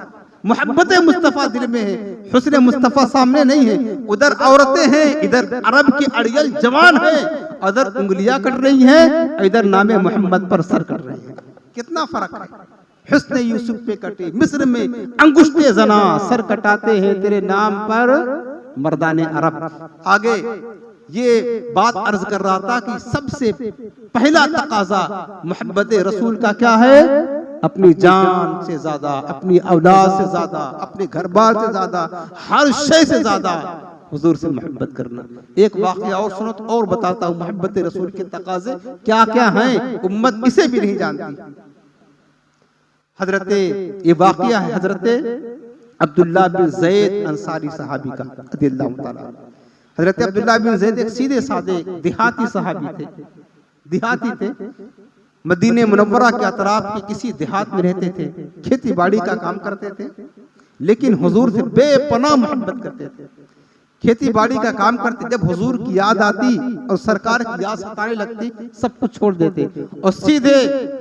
मोहब्बत मुस्तफा दिल में है, हुस्न मुस्तफा सामने नहीं है। उधर औरतें हैं, इधर अरब की अड़ियल जवान है, उधर उंगलियां कट रही हैं, इधर नामे मोहम्मद पर सर कट रहे हैं। कितना फर्क है। हुस्न यूसुफ पे कटे मिस्र में अंगुश्ते जना, सर कटाते हैं तेरे नाम पर मर्दाने अरब। आगे ये बात अर्ज कर रहा था कि सबसे पहला तकाजा मोहब्बत रसूल का क्या है? अपनी जान से ज्यादा, अपनी औलाद से ज्यादा, अपने घर बार से ज्यादा, हर शय से ज्यादा हुजूर से मोहब्बत करना। एक वाकया और सुनो तो और बताता हूँ मोहब्बत रसूल के तकाजे क्या क्या हैं, उम्मत इसे भी नहीं जानती। हजरत ये वाकया है हजरत अब्दुल्ला बिन ज़ैद अंसारी सहाबी का रज़ियल्लाहु ताला। हजरत अब्दुल्ला बिन ज़ैद एक सीधे साधे देहाती सहाबी थे, देहाती थे, मदीने मुनव्वरा के अतराफ के किसी देहात में रहते थे, खेती बाड़ी का काम करते थे, लेकिन हुजूर से बेपनाह मोहब्बत करते थे। खेती बाड़ी का काम करते, जब हुजूर की याद आती और सरकार की याद सताने लगती, सब कुछ छोड़ देते और सीधे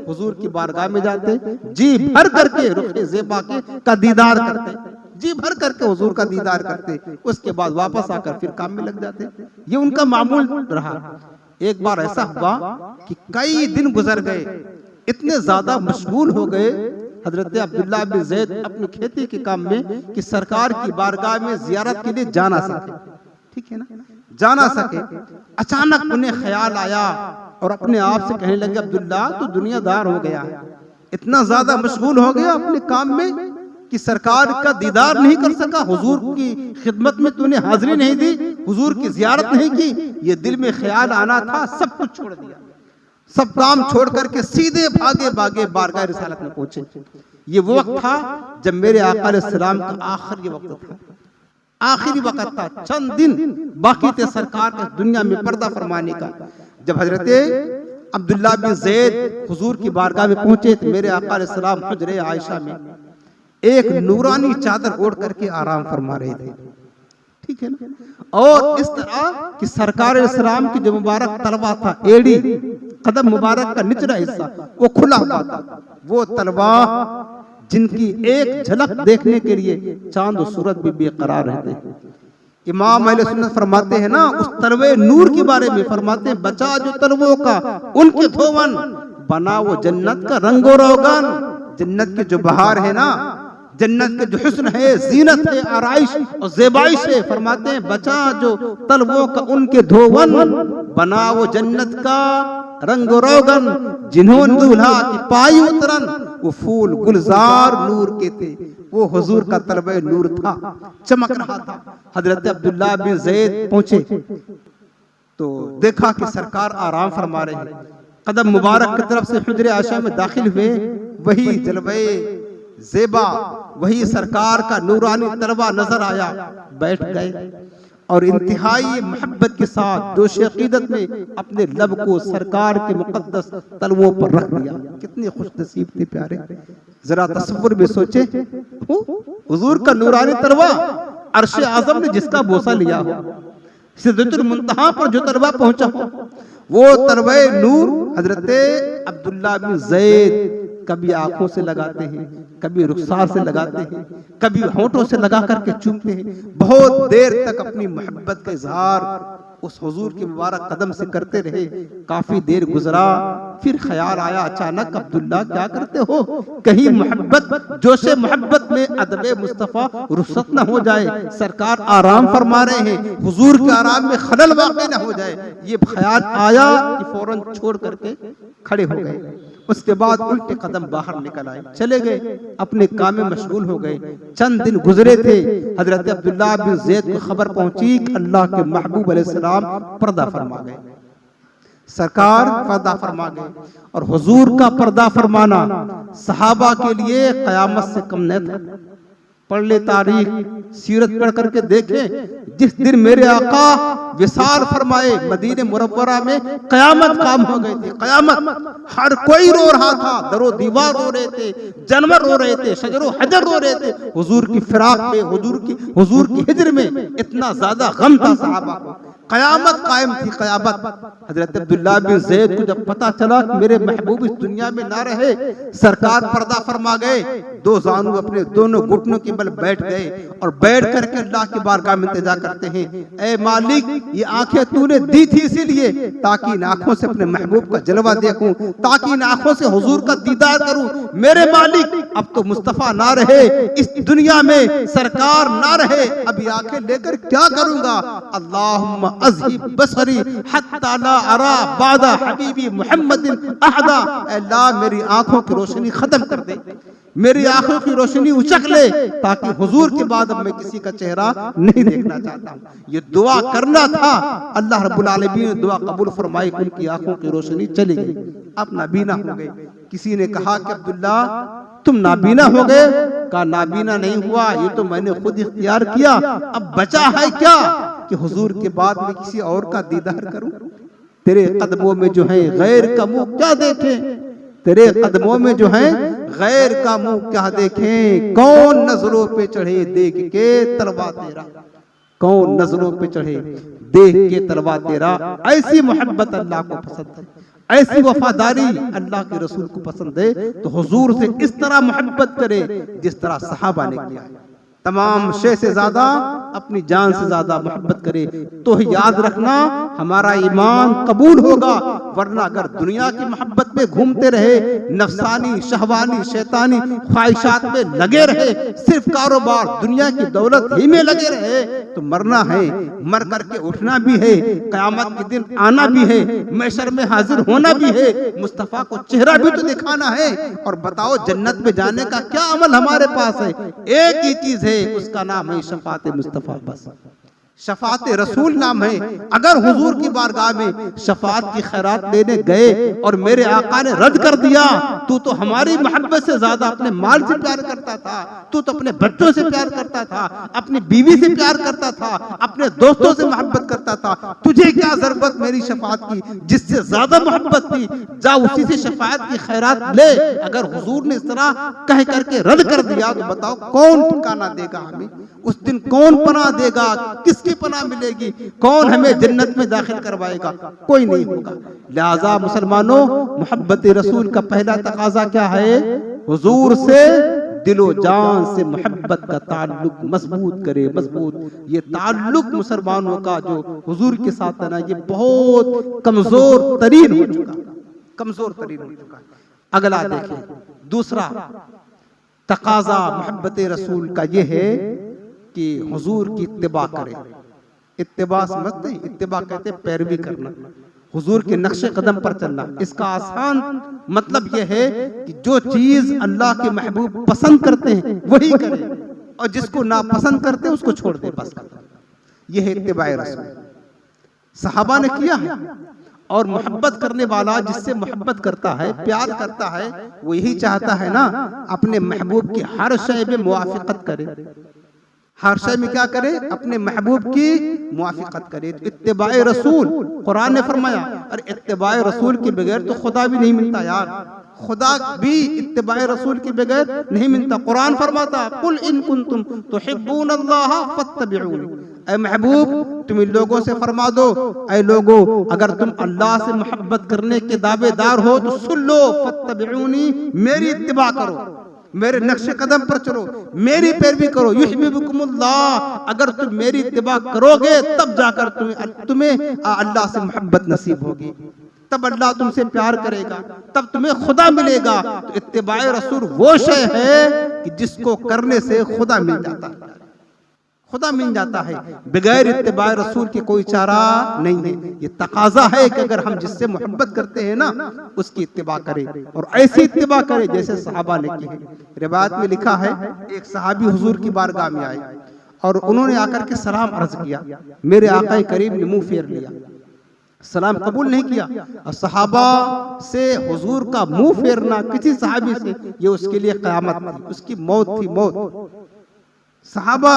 हुजूर की बारगाह में जाते, जी भर करके रुखे ज़ेबा के का दीदार करते, जी भर करके हुजूर का दीदार करते, उसके बाद वापस आकर फिर काम में लग जाते। ये उनका मामूल रहा। एक बार ऐसा हुआ कि कई दिन गुजर गए, इतने ज्यादा मशगूल हो गए हजरत अब्दुल्ला बिन ज़ैद अपनी खेती के काम में कि सरकार की बारगाह में जियारत के लिए जा ना सके, ठीक है ना, जा ना सके। अचानक उन्हें ख्याल आया और अपने आप से कहने लगे, अब्दुल्ला तो दुनियादार हो गया, इतना ज्यादा मशगूल हो गया अपने काम में कि सरकार का दीदार नहीं कर सका, हुजूर की खिदमत में तूने हाजिरी नहीं दी, हुजूर की जियारत नहीं की। ये दिल में ख्याल आना था, सब कुछ छोड़ दिया, सब काम छोड़ करके सीधे भागे भागे बारगाह रिसालत में पहुंचे। ये वो वक्त था जब मेरे आका अलैहिस्सलाम का आखिरी वक्त था, आखिरी वक्त था, चंद दिन बाकी थे सरकार के दुनिया में पर्दा फरमाने का। जब हजरत अब्दुल्ला बिन ज़ैद हुजूर की बारगाह में पहुंचे तो मेरे आका अलैहिस्सलाम हुजरे आयशा में एक नूरानी चादर ओढ़ करके आराम फरमा रहे थे, ठीक है ना। और इस तरह कि सरकार अलैहिस्सलाम की जो मुबारक तलवा था, एड़ी कदम मुबारक का निचला हिस्सा वो खुला हुआ था। वो तलवा जिनकी एक झलक देखने के लिए चांद और सूरज भी बेकरार रहते हैं। इमाम अहले सुन्नत फरमाते हैं ना, उस तलवे नूर के बारे में फरमाते हैं, बचा जो तलवों का उनके धोवन, बना वो जन्नत का रंगो रोगन। जन्नत के जो बहार है ना, जन्नत के जो हुस्न है, जीनत है, आराइश और ज़ेबाइश है, फरमाते हैं बचा जो तलवों का उनके धोवन, बना वो जन्नत का रंग रोगन। जिन्होंने दूल्हा की पाई उतरन, वो फूल गुलजार नूर के थे। वो हुजूर का तलवे नूर था, चमक रहा था। हजरत अब्दुल्ला बिन ज़ैद पहुंचे तो देखा कि सरकार आराम फरमा रहे हैं। कदम मुबारक की तरफ से हुजरे आयशा में दाखिल हुए, वही जलवे ज़ेबा, वही सरकार का नूरानी तलवा नजर आया, बैठ गए और इंतहाई मोहब्बत के साथ दोष अकीदत में अपने लब को सरकार के मुकद्दस तलवों पर रख दिया। कितने खुश नसीब थे प्यारे, जरा तसव्वुर में सोचे, हुजूर का नूरानी तलवा अर्श आज़म ने जिसका बोसा लिया हो, सिदरतुल मुंतहा पर जो तलवा पहुंचा हो, वो तलवे नूर हजरत अब्दुल्ला बिन ज़ैद कभी आंखों से लगाते हैं, कभी रुखसार से लगाते हैं, कभी होंठों से लगा करके चूमते हैं। बहुत देर तक अपनी मोहब्बत का इजहार उस हुजूर के मुबारक कदम से करते रहे। काफी देर गुजरा, फिर ख्याल आया अचानक, अब्दुल्ला क्या करते हो, कहीं मोहब्बत जोशे मोहब्बत में अदबे मुस्तफा रुखसत न हो जाए। सरकार आराम फरमा रहे हैं, हुजूर के आराम में खलल वाक़ई न हो जाए। ये ख्याल आया कि फौरन छोड़ करके खड़े हो गए। उसके बाद उल्टे कदम बाहर निकल आए, चले गए, अपने काम में मशगूल हो गए। चंद दिन गुजरे थे, हजरत अब्दुल्ला बिन ज़ैद को खबर पहुंची कि अल्लाह के महबूब अलैहिस्सलाम पर्दा फरमा गए, सरकार पर्दा फरमा गए। और हुजूर का पर्दा फरमाना सहाबा के लिए कयामत से कम न था। पढ़ ले तारीख, सीरत पढ़ करके देखें, जिस दिन मेरे आका विसाल फरमाए मदीने मुनव्वरा में कयामत काम हो गई थी। कयामत, हर कोई रो रहा था, दरो दीवार रो रहे थे, जानवर रो रहे थे, शजरो हजर रो रहे थे। हुजूर की फिराक में, हुजूर की हिजर में इतना ज्यादा गम था सहाबा को। कयामत कायम थी, कयामत। हजरत अब्दुल्ला बिन ज़ैद को जब पता चला कि मेरे महबूब इस दुनिया में ना रहे, सरकार पर्दा फरमा गए, दो जानू अपने दोनों घुटनों के बल बैठ गए और बैठ करके अल्लाह की बारगाह में इंतजा करते हैं, ऐ मालिक ये आंखें तूने दी थी इसीलिए ताकि इन आंखों से अपने महबूब का जलवा देखूं, ताकि इन आंखों से हुजूर का दीदार करूं। मेरे मालिक अब तो मुस्तफा ना रहे इस दुनिया में, सरकार ना रहे, अब ये आंखें लेकर क्या करूंगा। अल्लाहुम्मा अज़हिब बसरी हत्ता ला अरा बादा हबीबी मुहम्मदिन अहदा। अल्लाह मेरी आंखों की रोशनी खत्म कर दे, मेरी आंखों की रोशनी उचक ले, ताकि हुजूर के बाद अब मैं किसी का चेहरा नहीं देखना चाहता हूँ। ये दुआ करना था, अल्लाह रब्बुल आलमीन ने दुआ कबूल फरमाई, उनकी आंखों की रोशनी चली गई, अब नाबीना हो गए। किसी ने कहा कि अब्दुल्ला तुम नाबीना हो गए, कहा नाबीना नहीं हुआ, ये तो मैंने खुद इख्तियार किया, अब बचा है क्या कि हुजूर के बाद में किसी और का दीदार करूं। तेरे कदमों में जो है गैर का मुंह क्या देखें, तेरे कदमों में जो है गैर का मुंह क्या देखें। कौन नजरों पे चढ़े देख के तलवा तेरा, कौन नजरों पे चढ़े देख के तलवा तेरा। ऐसी मोहब्बत अल्लाह को पसंद है, ऐसी वफादारी अल्लाह के रसूल को पसंद है। तो हुजूर से इस तरह मोहब्बत करे जिस तरह सहाबा ने किया, तमाम शे से ज्यादा, अपनी जान से ज्यादा मोहब्बत करे। तो याद रखना हमारा ईमान कबूल होगा, वरना अगर दुनिया की मोहब्बत में घूमते रहे, नफसानी शहवानी शैतानी ख्वाहिशात में लगे रहे, सिर्फ कारोबार दुनिया की दौलत ही में लगे रहे, तो मरना है, मर करके उठना भी है, कयामत के दिन आना भी है, महशर में हाजिर होना भी है, मुस्तफा को चेहरा भी तो दिखाना है। और बताओ जन्नत में जाने का क्या अमल हमारे पास है, एक ही चीज है, उसका नाम है शफाअत मुस्तफा। बस शफात रसूल नाम है। अगर हुजूर की बारगाह में शफात की खैरात लेने गए और मेरे आका ने रद्द कर दिया, तू तो हमारी मोहब्बत से ज्यादा अपने माल से प्यार करता था, तू तो अपने बच्चों से प्यार करता था, अपनी बीवी से प्यार करता था, अपने दोस्तों से मोहब्बत करता था, तुझे क्या जरूरत मेरी शफात की? जिससे ज्यादा मोहब्बत थी जा उसी से शफात की खैरात ले। अगर हुजूर ने इस तरह कह करके रद्द कर दिया तो बताओ कौन ठिकाना देगा हमें? उस दिन कौन पनाह देगा? किसकी पनाह मिलेगी? कौन हमें जन्नत में दाखिल करवाएगा? कोई नहीं होगा। लिहाजा मुसलमानों, मोहब्बत रसूल का पहला तकाजा क्या है? हुजूर से दिलो जान से मोहब्बत का ताल्लुक मजबूत करे, मजबूत। ये ताल्लुक मुसलमानों का जो हुजूर के साथ है ना, ये बहुत कमजोर तरीन हो चुका, कमजोर तरीन हो चुका। अगला देखें, दूसरा तकाजा मोहब्बत रसूल का ये है कि हुजूर की इत्तिबा करें। इत्तिबा समझते हैं? इत्तिबा कहते हैं पैरवी करना, हुजूर के नक्शे कदम पर चलना। इसका आसान मतलब यह है कि जो चीज अल्लाह के महबूब पसंद करते हैं वही करें, और जिसको ना पसंद करते हैं उसको छोड़ दे, बस। यह है इत्तिबा रसूल। सहाबा ने किया है, और मोहब्बत करने वाला जिससे मोहब्बत करता है, प्यार करता है, वो यही चाहता है ना अपने महबूब की हर शय में मुआफिकत करे, हर शय में क्या करे? अपने महबूब की मुआफिकत करे। तो इत्तिबाए रसूल, कुरान ने फरमाया, और इत्तिबाए रसूल के बगैर तो खुदा भी नहीं मिलता यार, खुदा भी इत्तिबाए रसूल के बगैर नहीं मिलता। कुरान फरमाता, कुल इन कुंतुम तुहिब्बूनल्लाह फत्तबिऊनी, ऐ महबूब तुम इन लोगों से फरमा दो, ऐ लोगों अगर तुम अल्लाह से मोहब्बत करने के दावेदार हो तो सुन लो, फत्तबिऊनी, मेरी इत्तिबा करो, मेरे नक्शे कदम पर चलो, मेरी पैरवी करो। युहिब्बुकुमुल्लाह, अगर तुम मेरी इत्तिबा करोगे तब जाकर तुम्हें अल्लाह से मोहब्बत नसीब होगी, तब अल्लाह तुमसे प्यार करेगा, तब तुम्हें खुदा मिलेगा। तो इत्तिबाए रसूल वो शय है कि जिसको करने से खुदा मिल जाता है, खुदा मिल जाता है। बगैर इत्तिबाए रसूल की कोई चारा नहीं है। ये तकाजा है कि अगर हम जिससे मोहब्बत करते हैं ना उसकी इत्तिबा करें, और ऐसी इत्तिबा करें जैसे सहाबा ने की है। रिवायत में लिखा है, एक सहाबी हुजूर की बारगाह में आए और उन्होंने आकर के सलाम अर्ज किया। मेरे आका करीम ने मुंह फेर लिया, सलाम कबूल नहीं किया। और सहाबा से हुजूर का मुंह फेरना किसी सहाबी से, ये उसके लिए क़यामत थी, उसकी मौत थी, मौत। सहाबा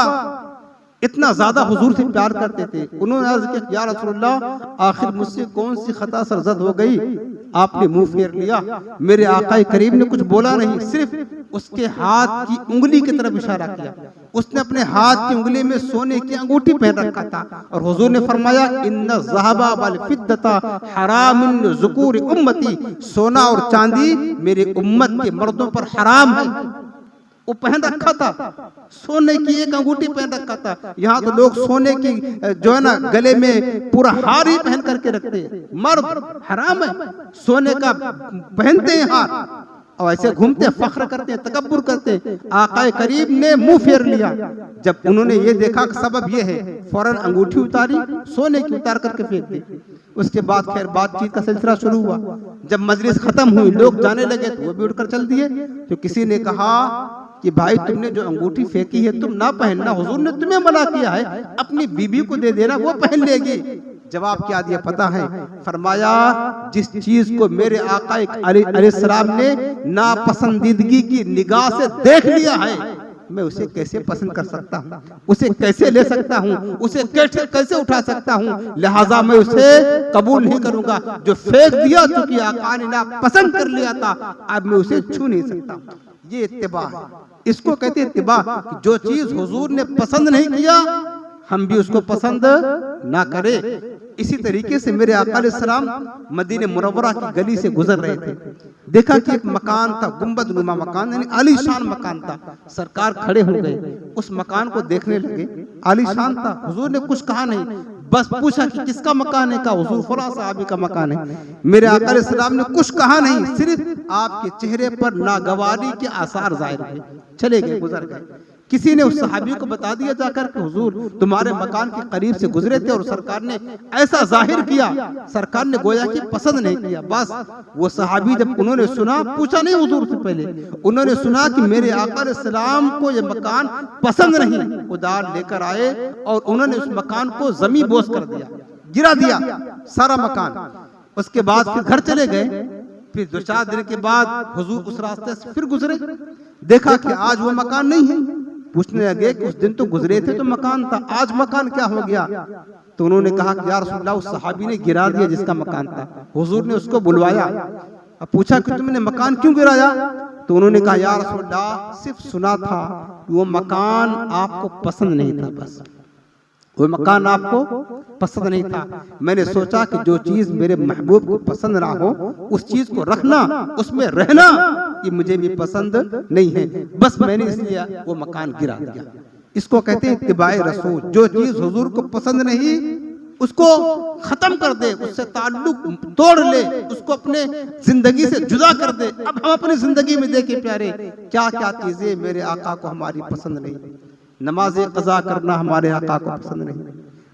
इतना ज्यादा हुजूर से प्यार करते थे। उन्होंने अर्ज किया, या रसूलल्लाह, आखिर मुझसे कौन सी खता सरजद हो गई, आपने मुंह फेर लिया। मेरे आका करीम ने कुछ बोला नहीं, सिर्फ उसके हाथ की उंगली की तरफ इशारा किया। उसने अपने हाथ की उंगली में सोने की अंगूठी पहन रखा था, और हुजूर ने फरमाया, इन्ना ज़हबा वल फिद्दता हरामुन ज़ुकूर उम्मती, सोना और चांदी मेरे उम्मत के मर्दों पर हराम है। वो पहन रखा था, सोने की एक अंगूठी पहन रखा था। यहाँ तो लोग सोने की जो है ना गले में पूरा हार ही पहन करके रखते हैं, मर्द हराम है, सोने का पहनते हैं हार, और ऐसे घूमते हैं, फख्र करते हैं, तकब्बुर करते हैं। आका करीम ने मुंह फेर लिया। जब उन्होंने ये देखा कि सबब ये है, फौरन अंगूठी उतारी, सोने की उतार करके फेंक दी। उसके बाद खैर बातचीत का सिलसिला शुरू हुआ। जब मजलिस खत्म हुई, लोग जाने लगे तो वो भी उठकर चल दिए। तो किसी ने कहा कि भाई तुमने जो अंगूठी फेंकी है तुम ना पहनना, हुजूर ने तुम्हें मना किया है, अपनी बीबी को दे देना, वो पहन लेगी। जवाब क्या दिया पता है? फरमाया, जिस चीज को मेरे आका अलैहिस्सलाम ने नापसंदीदगी की निगाह से देख लिया है, मैं उसे कैसे पसंद कर सकता हूँ, उसे कैसे ले सकता हूँ, उसे कैसे उठा सकता हूँ। लिहाजा मैं उसे कबूल नहीं करूंगा। जो फेंक दिया चूंकि आका ने ना पसंद कर लिया था, अब मैं उसे छू नहीं सकता। ये इत्तिबा है, इसको कहते हैं इत्तिबा। जो चीज हुजूर ने पसंद नहीं किया हम भी उसको पसंद ना करें। इसी तरीके से मेरे आका अलैहिस्सलाम मदीने मुनव्वरा की गली से गुजर रहे थे। देखा कि एक मकान था, गुंबद नुमा मकान, यानी आलीशान मकान था। सरकार खड़े हो गए, उस मकान को देखने लगे। आलीशान था, हुजूर ने कुछ कहा नहीं, बस पूछा कि किसका मकान है? का हुजूर फला साहबी का मकान है। मेरे आका अलैहिस्सलाम ने कुछ कहा नहीं, सिर्फ आपके चेहरे पर नागवारी के आसार जाहिर हुए। चले गए, गुजर गए। किसी ने उस सहाबी को बता दिया जाकर कि हुजूर तुम्हारे मकान के करीब से गुजरे थे और सरकार ने ऐसा जाहिर किया, सरकार ने गोया कि पसंद नहीं किया। बस वो सहाबी जब उन्होंने सुना, पूछा नहीं हुजूर से पहले, उन्होंने सुना कि मेरे आका अलैहिस्सलाम को ये मकान पसंद नहीं, उधार लेकर आए और उन्होंने उस मकान को जमी बोस कर दिया, गिरा दिया सारा मकान। उसके बाद फिर घर चले गए। फिर 2-4 दिन के बाद हुजूर उस रास्ते से फिर गुजरे, देखा कि आज वो मकान नहीं है। पूछने लगे कि उस दिन तो गुजरे थे तो मकान था, आज मकान क्या हो गया? तो उन्होंने कहा कि या रसूलल्लाह उस सहाबी ने गिरा दिया जिसका मकान था। हुजूर ने उसको बुलवाया, अब पूछा कि तुमने मकान क्यों गिराया? तो उन्होंने कहा या रसूलल्लाह सिर्फ सुना था, वो मकान आपको पसंद नहीं था, बस वो मकान आपको पसंद नहीं था। मैंने सोचा कि जो चीज मेरे महबूब को पसंद ना हो उस चीज को रखना, उसमें रहना, ये मुझे भी पसंद नहीं है, बस मैंने इसलिए वो मकान गिरा दिया। इसको कहते हैं इत्तिबाए रसूल। जो चीज हुजूर को पसंद नहीं उसको खत्म कर दे, उससे ताल्लुक तोड़ ले, उसको अपने जिंदगी से जुदा कर दे। अब हम अपनी जिंदगी में देखें प्यारे, क्या क्या चीजें मेरे आका को हमारी पसंद नहीं। नमाज कज़ा करना हमारे आका को पसंद नहीं,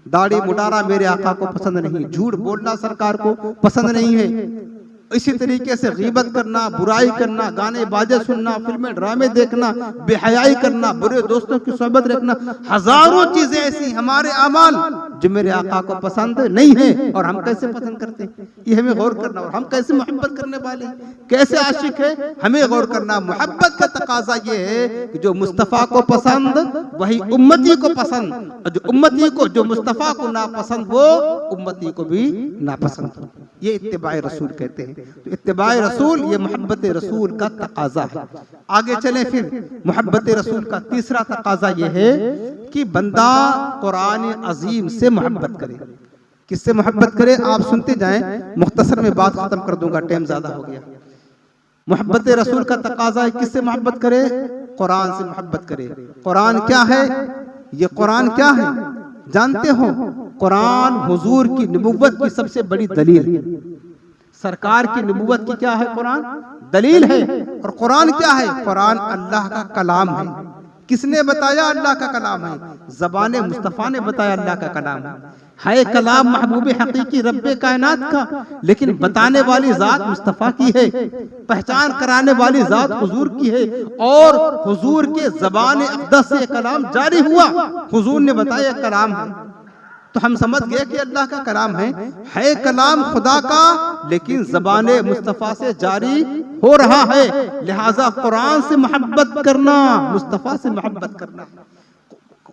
दाढ़ी मुडारा मेरे आका को पसंद नहीं, झूठ बोलना सरकार को पसंद नहीं है, इसी तरीके से गीबत करना, बुराई करना, गाने बाजे सुनना, फिल्में ड्रामे देखना, बेहयाई करना, बुरे दोस्तों की सोहबत रखना, हजारों चीजें ऐसी हमारे अमाल जो मेरे आका को पसंद नहीं है। और हम कैसे पसंद करते हैं ये हमें गौर करना। और हम कैसे मोहब्बत करने वाले, कैसे आशिक है, हमें गौर करना। मोहब्बत का तकाजा ये है कि जो मुस्तफ़ा को पसंद वही उम्मती को पसंद, और जो उम्मती को, जो मुस्तफ़ा को नापसंद वो उम्मती को भी नापसंद हो। ये इत्तिबाए रसूल कहते हैं। तो इत्तिबाए रसूल ये मोहब्बत रसूल का तकाजा है। आगे चले फिर मोहब्बत रसूल का तीसरा तकाजा ये है कि बंदा कुरान अजीम से मोहब्बत करे। किससे मोहब्बत करे आप सुनते जाएं, मुख्तसर में बात खत्म कर दूंगा, टाइम ज्यादा हो गया। मोहब्बत रसूल का तकाजा है किससे मोहब्बत करे? कुरान से मोहब्बत करे। कुरान क्या है? ये कुरान क्या है जानते हो? कुरान हुजूर की नबुव्वत की सबसे बड़ी दलील है। सरकार की नबुव्वत की क्या है? कुरान दलील है। और कुरान क्या है? कुरान अल्लाह का कलाम है। किसने बताया अल्लाह का कलाम है? ज़बाने मुस्तफ़ा ने बताया अल्लाह का कलाम है कलाम महबूब हकीकी रब्बे कायनात का, लेकिन बताने वाली जात मुस्तफ़ा की है, पहचान कराने वाली जात हुजूर की है। और हुजूर के ज़बान अक़दस से कलाम जारी हुआ, हुजूर ने बताया कलाम है। तो हम समझ गए कि अल्लाह का कलाम है कलाम खुदा का, लेकिन ज़बाने मुस्तफ़ा से जारी हो रहा है। लिहाजा कुरान से मोहब्बत करना, मुस्तफ़ा से मोहब्बत करना,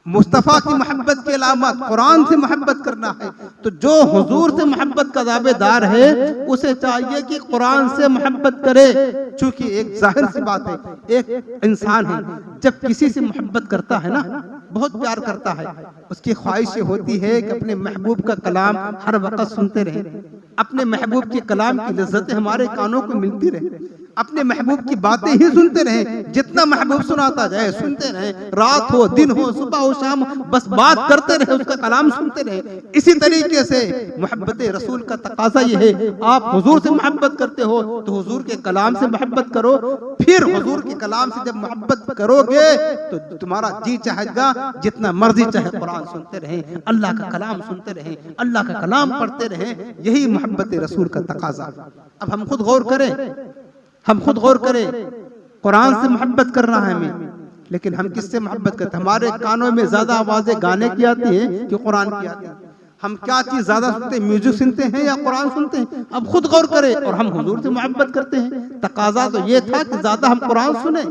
मुस्तफ़ा की मोहब्बत की अलामत कुरान से मोहब्बत करना है। तो जो हुजूर से मोहब्बत का दावेदार है उसे चाहिए कि कुरान से मोहब्बत करे। चूंकि एक जाहिर सी बात है, एक इंसान है जब किसी से मोहब्बत करता है ना, बहुत प्यार करता है, उसकी ख्वाहिश होती है कि अपने महबूब का कलाम हर वक्त सुनते रहे, अपने महबूब के कलाम की लज्जतें हमारे कानों को मिलती रहे, अपने महबूब की बातें ही सुनते रहे, जितना महबूब सुनाता जाए सुनते रहे, रात हो दिन हो सुबह हो शाम हो, बस बात करते रहे, उसका कलाम सुनते रहे। इसी तरीके से मोहब्बत रसूल का तकाजा ये है, आप हुजूर से मोहब्बत करते हो तो हुजूर के कलाम से मोहब्बत करो। फिर हुजूर के कलाम से जब मोहब्बत करोगे तो तुम्हारा जी चाहेगा जितना मर्जी चाहे कुरान सुनते रहे, अल्लाह का कलाम सुनते रहे, अल्लाह का कलाम पढ़ते रहे। यही मोहब्बत रसूल का तकाजा। अब हम खुद गौर करें, हम खुद गौर करें, कुरान से मोहब्बत करना है हमें, लेकिन हम किससे मोहब्बत करते हैं? हमारे कानों में ज्यादा आवाजें गाने की आती हैं कि कुरान की आती है? हम क्या चीज ज्यादा सुनते हैं? म्यूजिक सुनते हैं या कुरान सुनते हैं? अब खुद गौर करें। और हम हुजूर से मोहब्बत करते हैं, तकाजा तो ये था कि ज्यादा हम कुरान सुने,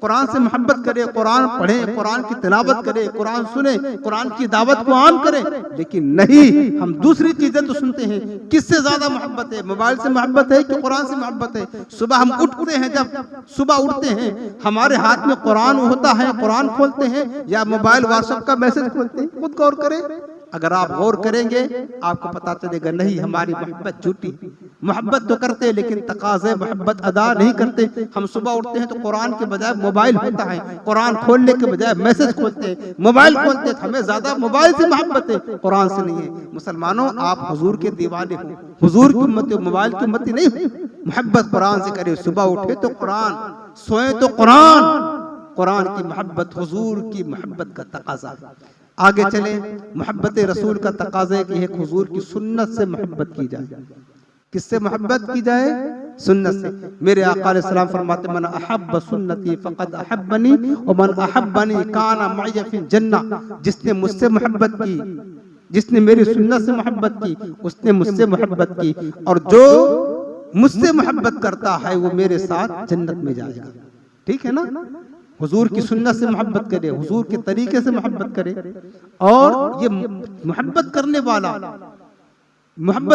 कुरान से मोहब्बत करें, कुरान पढ़ें, कुरान की तिलावत करें, कुरान सुने, कुरान की दावत को आम करें। लेकिन नहीं, हम दूसरी चीजें तो सुनते हैं। किससे ज्यादा मोहब्बत है? मोबाइल से मोहब्बत है कि कुरान से मोहब्बत है? सुबह हम उठते हैं, जब सुबह उठते हैं हमारे हाथ में कुरान होता है, कुरान खोलते हैं या मोबाइल व्हाट्सएप का मैसेज खोलते हैं? खुद गौर करें। अगर आप गौर करेंगे आपको पता चलेगा नहीं, हमारी मोहब्बत झूठी। मोहब्बत तो करते लेकिन तकाज़े मोहब्बत अदा नहीं करते। हम सुबह उठते हैं तो कुरान के बजाय मोबाइल होता है, कुरान खोलने के बजाय मैसेज खोलते हैं, मोबाइल खोलते हैं। हमें ज्यादा मोबाइल से मोहब्बत है, कुरान से नहीं है। मुसलमानों, आप हुजूर के दीवाने हो, हुजूर की उम्मत हो, मोबाइल की उम्मत नहीं हो। मोहब्बत कुरान से करें, सुबह उठे तो कुरान, सोए तो कुरान, कुरान की मोहब्बत, हुजूर की मोहब्बत का तकाजा है। आगे चले, मोहब्बत रसूल का तकाजा है कि एक हुजूर की सुन्नत से मोहब्बत की जाए। किससे मोहब्बत की जाए? सुन्नत से। मेरे आका अलैहिस्सलाम फरमाते मन अहब्ब सुन्नती फक़द अहब्बनी व मन अहब्बनी काना मअय फिल जन्नह। जिसने मुझसे मोहब्बत की, जिसने मेरी सुन्नत से मोहब्बत की, उसने मुझसे मोहब्बत की, और जो मुझसे मोहब्बत करता है वो मेरे साथ जन्नत में जाएगा। ठीक है ना? हुजूर की सुन्नत से मोहब्बत करे, हुजूर के तरीके से मोहब्बत करे। और ये मोहब्बत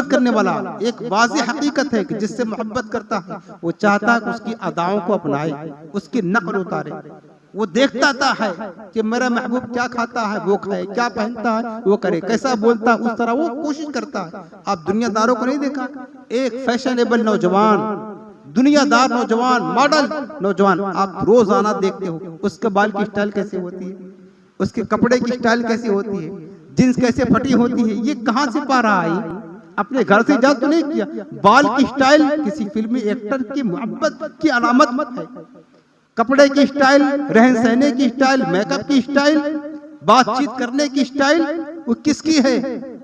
करने वाला एक वाज़ेह हकीकत है कि जिससे मोहब्बत करता है वो चाहता है कि उसकी अदाओं को अपनाए, उसकी नकल उतारे। वो देखता है कि मेरा महबूब क्या खाता है वो खाए, क्या पहनता है वो करे, कैसा बोलता है उस तरह वो कोशिश करता है। आप दुनियादारों को नहीं देखा? एक फैशनेबल नौजवान, दुनियादार नौजवान, मॉडल नौजवान आप रोजाना देखते हो, उसके बाल की स्टाइल कैसे होती है, उसके कपड़े की स्टाइल कैसी होती है, जींस कैसे फटी होती है, ये कहां से पा रहा है? अपने घर से इजाद तो नहीं किया। बाल की स्टाइल किसी फिल्मी एक्टर की मोहब्बत की अलामत है। कपड़े की स्टाइल, रहन सहने की स्टाइल, मेकअप की स्टाइल, बातचीत करने की स्टाइल वो किसकी है?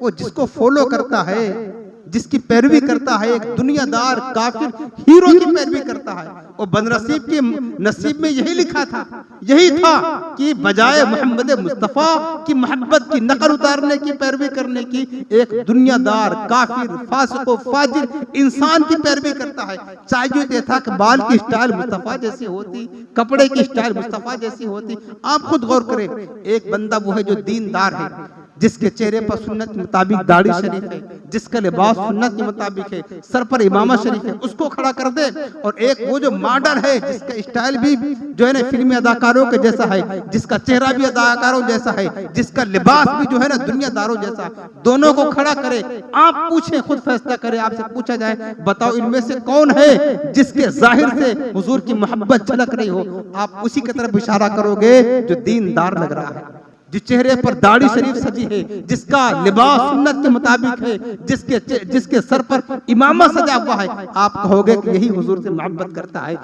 वो जिसको फॉलो करता है, जिसकी पैरवी करता है, एक दुनियादार काफिर हीरो की पैरवी करता है। वो बदनसीब के नसीब में यही लिखा था, यही था कि बजाय मोहम्मद मुस्तफा की मोहब्बत की नकल उतारने की, पैरवी करने की, एक दुनियादार काफिर फासिक फाजिर इंसान की पैरवी करता है। चाहिए था कि बाल की स्टाइल मुस्तफा जैसी होती, कपड़े की स्टाइल मुस्तफा जैसी होती। आप खुद गौर करें, एक बंदा वो है जो दीनदार है, जिसके चेहरे पर सुन्नत के मुताबिक दाढ़ी शरीफ है, जिसका लिबास सुन्नत के मुताबिक है, सर पर इमामा शरीफ है, उसको खड़ा कर दे। और एक वो जो मॉडल है, जिसका स्टाइल भी जो है ना फिल्मी अदाकारों के जैसा है, जिसका चेहरा भी अदाकारों जैसा है, जिसका लिबास भी जो है ना दुनियादारों जैसा है, दोनों को खड़ा करे। आप पूछे, खुद फैसला करें, आपसे पूछा जाए बताओ इनमें से कौन है जिसके जाहिर से हुजूर की मोहब्बत झलक रही हो? आप उसी की तरफ इशारा करोगे जो दीनदार लग रहा है, जिस चेहरे पर दाढ़ी शरीफ सजी है, जिसका लिबास सुन्नत के मुताबिक है, जिसके सर पर इमामा सजा हुआ है। आप कहोगे कि यही हुजूर से मोहब्बत करता है।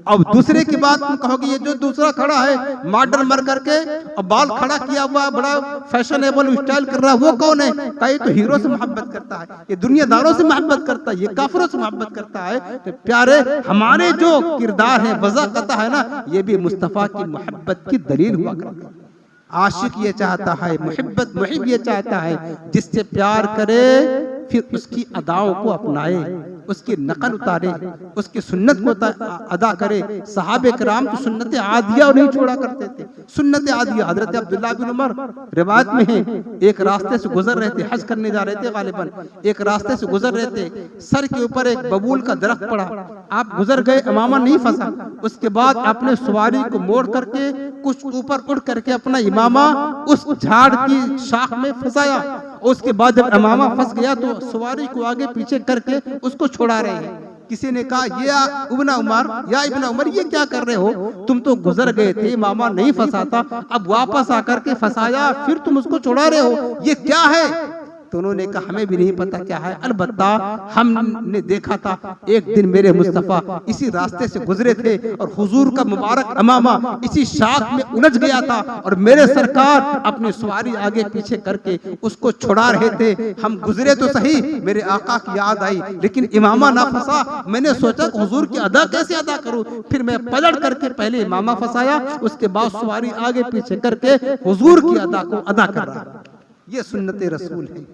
अब दूसरे की बात तुम कहोगे ये जो दूसरा खड़ा है मॉडल मर करके और बाल खड़ा किया हुआ, बड़ा फैशनेबल स्टाइल कर रहा है, वो कौन है? कहीं तो हीरो से मोहब्बत करता है, ये दुनियादारों से मोहब्बत करता है, ये काफिरों से मोहब्बत करता है। तो प्यारे, हमारे जो किरदार है, वज़ाक़त है ना, ये भी मुस्तफा की मोहब्बत की दलील हुआ करता है। आशिक ये चाहता है, मुहिब ये चाहता है जिससे प्यार करे, फिर उसकी अदाओं को अपनाए, उसकी नकल उतारे, उसकी सुन्नत को अदा करे। सहाबे किराम तो सुन्नत आदिया नहीं छोड़ा करते थे। सुन्नत आदिया, हजरत अब्दुल्लाह बिन उमर रिवायत में है, एक रास्ते से गुजर रहे थे, हज करने जा रहे थे गालिबन, एक रास्ते से गुजर रहे थे, सर के ऊपर एक बबूल का दरख्त पड़ा, आप गुजर गए, इमामा नहीं फंसा। उसके बाद आपने सवारी को मोड़ करके कुछ ऊपर उड़ करके अपना इमामा उस झाड़ की शाख में फंसाया। उसके बाद जब इमामा फंस गया तो सवारी को आगे पीछे करके उसको छोड़ा रहे हैं। किसी ने कहा या इब्न उमर ये क्या कर रहे हो? तुम तो गुजर गए थे, इमामा नहीं फंसा था, अब वापस आकर के फंसाया, फिर तुम उसको छोड़ा रहे हो, ये क्या है? तो उन्होंने कहा हमें भी नहीं पता क्या है, अलबत्ता हमने देखा था एक दिन मेरे मुस्तफा इसी रास्ते से गुजरे थे और हुजूर का मुबारक इमामा इसी शाख में उलझ गया था और मेरे सरकार अपनी सवारी आगे पीछे करके उसको छुड़ा रहे थे। हम गुजरे तो सही, मेरे आका की याद आई, लेकिन इमामा ना फंसा। मैंने सोचा कि हुजूर की अदा कैसे अदा करूं, फिर मैं पलट करके पहले इमामा फंसाया, उसके बाद सवारी आगे पीछे करके हुजूर की अदा को अदा कर रहा। ये सुन्नत रसूल है।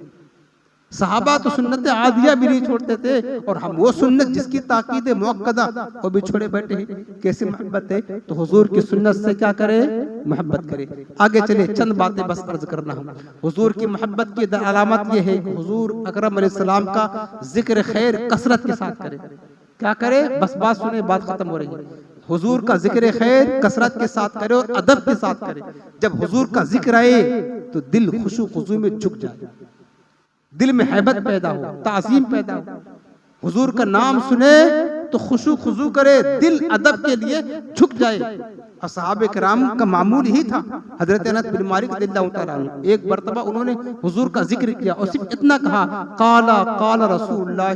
सहाबा तो सुन्नत आदिया भी नहीं छोड़ते थे, और हम वो सुन्नत जिसकी ताकीद मुअक्कदा वो भी छोड़े बैठे हैं। कैसी मोहब्बत है? तो हुजूर की सुन्नत से क्या करे? मोहब्बत करे। आगे चले, चंद बातें बस अर्ज करना हूँ। हुजूर की मोहब्बत की अलामत ये है कि हुजूर अकरम अलैहिस्सलाम का जिक्र खैर कसरत के साथ करे। क्या करे? बस बात सुने, बात खत्म हो रही है। हुजूर का जिक्र खैर कसरत के साथ करे और अदब के साथ करे। जब हुजूर का जिक्र आए तो दिल खुशू खुजू में झुक जाए, दिल में हैबत पैदा हो, ताज़ीम पैदा हो। हुजूर का नाम सुने तो खुशू खुजू करे, दिल अदब के लिए झुक जाए। असहाबे किराम का मामूल ही था। हजरत अनस बिन मालिक रज़ियल्लाहु तआला अन्हु एक मरतबा उन्होंने हुजूर का जिक्र किया और सिर्फ इतना कहा, काला काला रसूलुल्लाह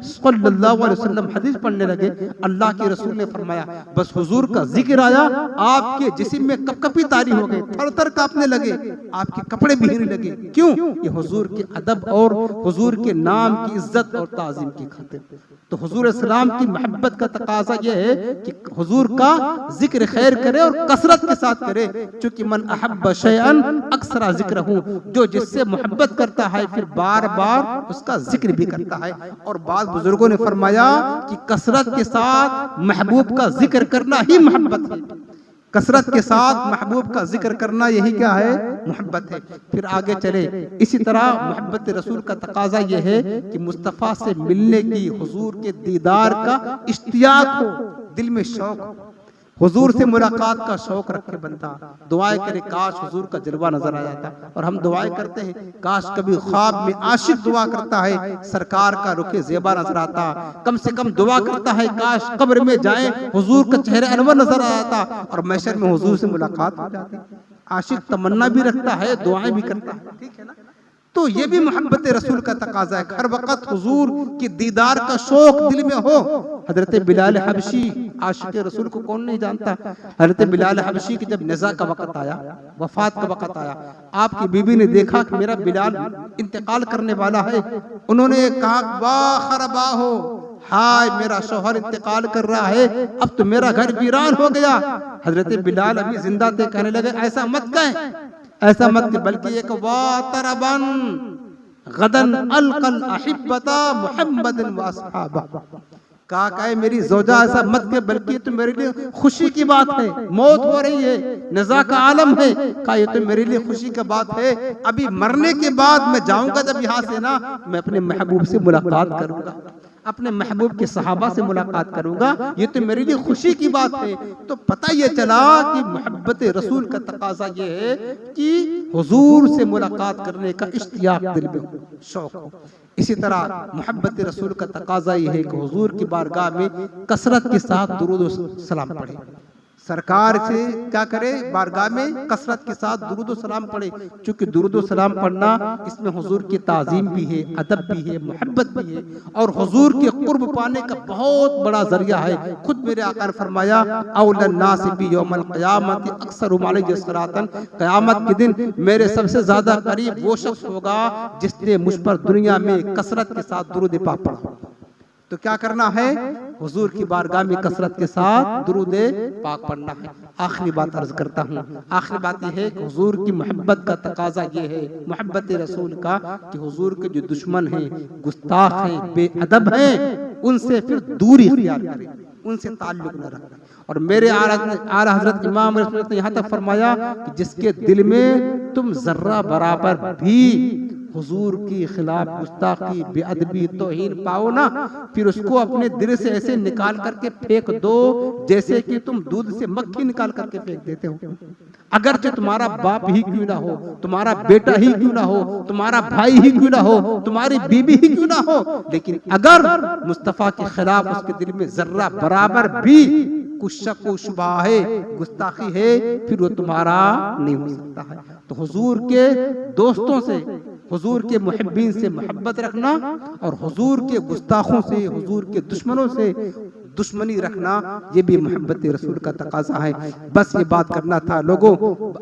सल्लल्लाहु अलैहि वसल्लम, हदीस पढ़ने लगे। अल्लाह के रसूल ने फरमाया, बस हुजूर का जिक्र आया, आपके जिस्म में कपकपी तारी हो गई, थर-थर कांपने लगे, आपके कपड़े भीगने लगे। क्यों? ये हुजूर के अदब और हुजूर के नाम की इज्जत और ताज़ीम की खातिर। तो हुजूर इस्लाम की मोहब्बत का तकाजा यह है कि हुजूर का जिक्र खैर करे और कसरत के साथ करे। चूंकि मन अहब्ब शैअन अक्सरा जिक्रहू, जो जिससे मोहब्बत करता है फिर बार बार उसका जिक्र भी करता है। और बाद बुजुर्गों ने फरमाया कि कसरत के साथ महबूब का जिक्र करना ही मोहब्बत है। कसरत के साथ महबूब का जिक्र करना यही क्या है? मोहब्बत है। फिर आगे चले, इसी तरह मोहब्बत रसूल का तकाजा यह है कि मुस्तफ़ा से मिलने की, हुजूर के दीदार का इश्तियाक हो, दिल में शौक हो, हुजूर से मुलाकात का शौक रखे बंदा, दुआएं करे काश हुजूर का जलवा नजर आ जाता। और हम दुआएं करते हैं, काश कभी ख्वाब में आशिक दुआ करता है सरकार का रुखे ज़ेबा नजर आता, कम से कम दुआ करता है काश कब्र में जाए हुजूर का चेहरे अनवर नजर आ जाता और महशर में हुजूर से मुलाकात हो जाती। आशिक तमन्ना भी रखता है, दुआएं भी करता है, ठीक है ना? तो ये भी मोहब्बत रसूल का तकाजा है, हर वक्त हुजूर की दीदार का शौक दिल में हो। हजरत बिलाल हबशी, आशिक रसूल को कौन नहीं जानता। हजरत बिलाल हबशी की जब नज़ा का वक्त आया, वफात का वक्त आया, आपकी बीबी ने देखा कि मेरा बिलाल इंतकाल करने वाला है। उन्होंने कहा, वाह खरबा हो, हाय मेरा शौहर इंतकाल कर रहा है, अब तो मेरा घर वीरान हो गया। हजरत बिलाल अभी जिंदा थे, कहने लगे ऐसा मत कहें, ऐसा मत के, बल्कि एक वातरबन गदन अलकल अहिब्बता मुहम्मदिन व अस्हाबा, कहा मेरी जोजा ऐसा मत के, बल्कि तो मेरे लिए खुशी की बात है, मौत हो रही है, नज़ा का आलम है, कहा ये तो मेरे लिए खुशी की बात है। अभी मरने के बाद मैं जाऊंगा जब यहाँ से ना, मैं अपने महबूब से मुलाकात करूंगा, अपने महबूब के सहाबा से मुलाकात करूंगा, ये तो मेरे लिए खुशी की बात है। तो पता ये चला कि मोहब्बत रसूल का तकाजा ये है कि हुजूर से मुलाकात करने का इश्तियाक दिल में हो, शौक हो। इसी तरह मोहब्बत रसूल का तकाजा ये है कि हुजूर की बारगाह में कसरत के साथ दुरूद व सलाम पढ़े। सरकार से क्या करे? बारगाह में कसरत के साथ दुरूद व सलाम पढ़े। चूंकि दुरूद व सलाम पढ़ना इसमें हुजूर की ताज़ीम भी है, अदब भी है, मोहब्बत भी है और हुजूर के कुर्ब पाने का बहुत बड़ा जरिया है। खुद मेरे आका ने फरमाया, औलन नास बि यौमल क़यामत अक्सरुहुम अलैहि सलातन, क़यामत के दिन मेरे सबसे ज्यादा करीब वो शख्स होगा जिसने मुझ पर दुनिया में कसरत के साथ दुरूद पाक पढ़ा। तो क्या करना है? हुजूर की बारगाह में कसरत के साथ दुरूद पाक पढ़ना है। आखिरी बात अर्ज करता हूँ, आखिरी बात यह है कि हुजूर की मोहब्बत का तकाजा ये है, मोहब्बत रसूल का, कि हुजूर के जो दुश्मन हैं, गुस्ताख हैं, बेअदब हैं, उनसे फिर दूरी इख्तियार करें, उनसे ताल्लुक न रखें। और मेरे आला हजरत इमाम रसूल ने यहाँ तक फरमाया कि जिसके दिल में तुम जर्रा बराबर भी हुजूर की खिलाफ गुस्ताखी, बेअदबी, तौहीन पाओ ना, फिर उसको अपने दिल से ऐसे निकाल करके फेंक दो जैसे कि तुम दूध से मक्खी निकाल करके फेंक देते हो। अगरचे तुम्हारा बाप ही क्यों ना हो, तुम्हारा बेटा ही क्यों ना हो, तुम्हारा भाई ही क्यों ना हो, तुम्हारी बीबी ही क्यों ना हो, लेकिन अगर मुस्तफा के खिलाफ उसके दिल में जर्रा बराबर भी कुछ शक व शुबा है, गुस्ताखी है, फिर वो तुम्हारा नहीं हो सकता है। तो हुजूर के दोस्तों से, हुजूर के मुहिब्बीन से मोहब्बत रखना और हुजूर के गुस्ताखों से, हुजूर के दुश्मनों से दुश्मनी रखना, ये भी मोहब्बत रसूल का तकाजा है। बस ये बात करना था लोगों,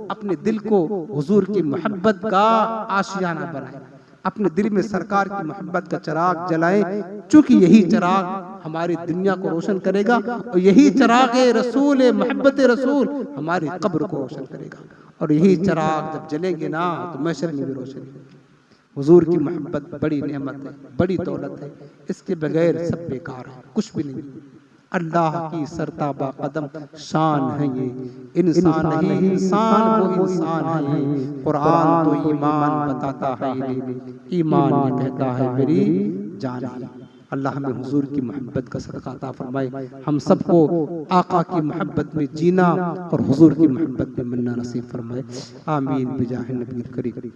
अपने दिल को हुजूर की मोहब्बत का आशियाना बनाएं, अपने दिल में सरकार की मोहब्बत का चिराग जलाएं, चूंकि यही चिराग हमारी दुनिया को रोशन करेगा और यही चिराग रसूल, मोहब्बत रसूल हमारी कब्र को रोशन करेगा। और यही चिराग जब जलेंगे ना तो महशर में भी रोशन होगी। हुजूर की मोहब्बत बड़ी नेमत है, बड़ी दौलत है, इसके बगैर सब बेकार है, कुछ भी नहीं। अल्लाह की सरताबा कदम शान है ये, इंसान नहीं इंसान वो इंसान है। कुरान तो ईमान बताता है, ईमान ये कहता है मेरी जान है। अल्लाह हमें हुजूर की मोहब्बत का सदका अता फरमाए, हम सबको आका की मोहब्बत में जीना और हुजूर की मोहब्बत में मरना नसीब फरमाए। आमीन बिजाह नबी करीम।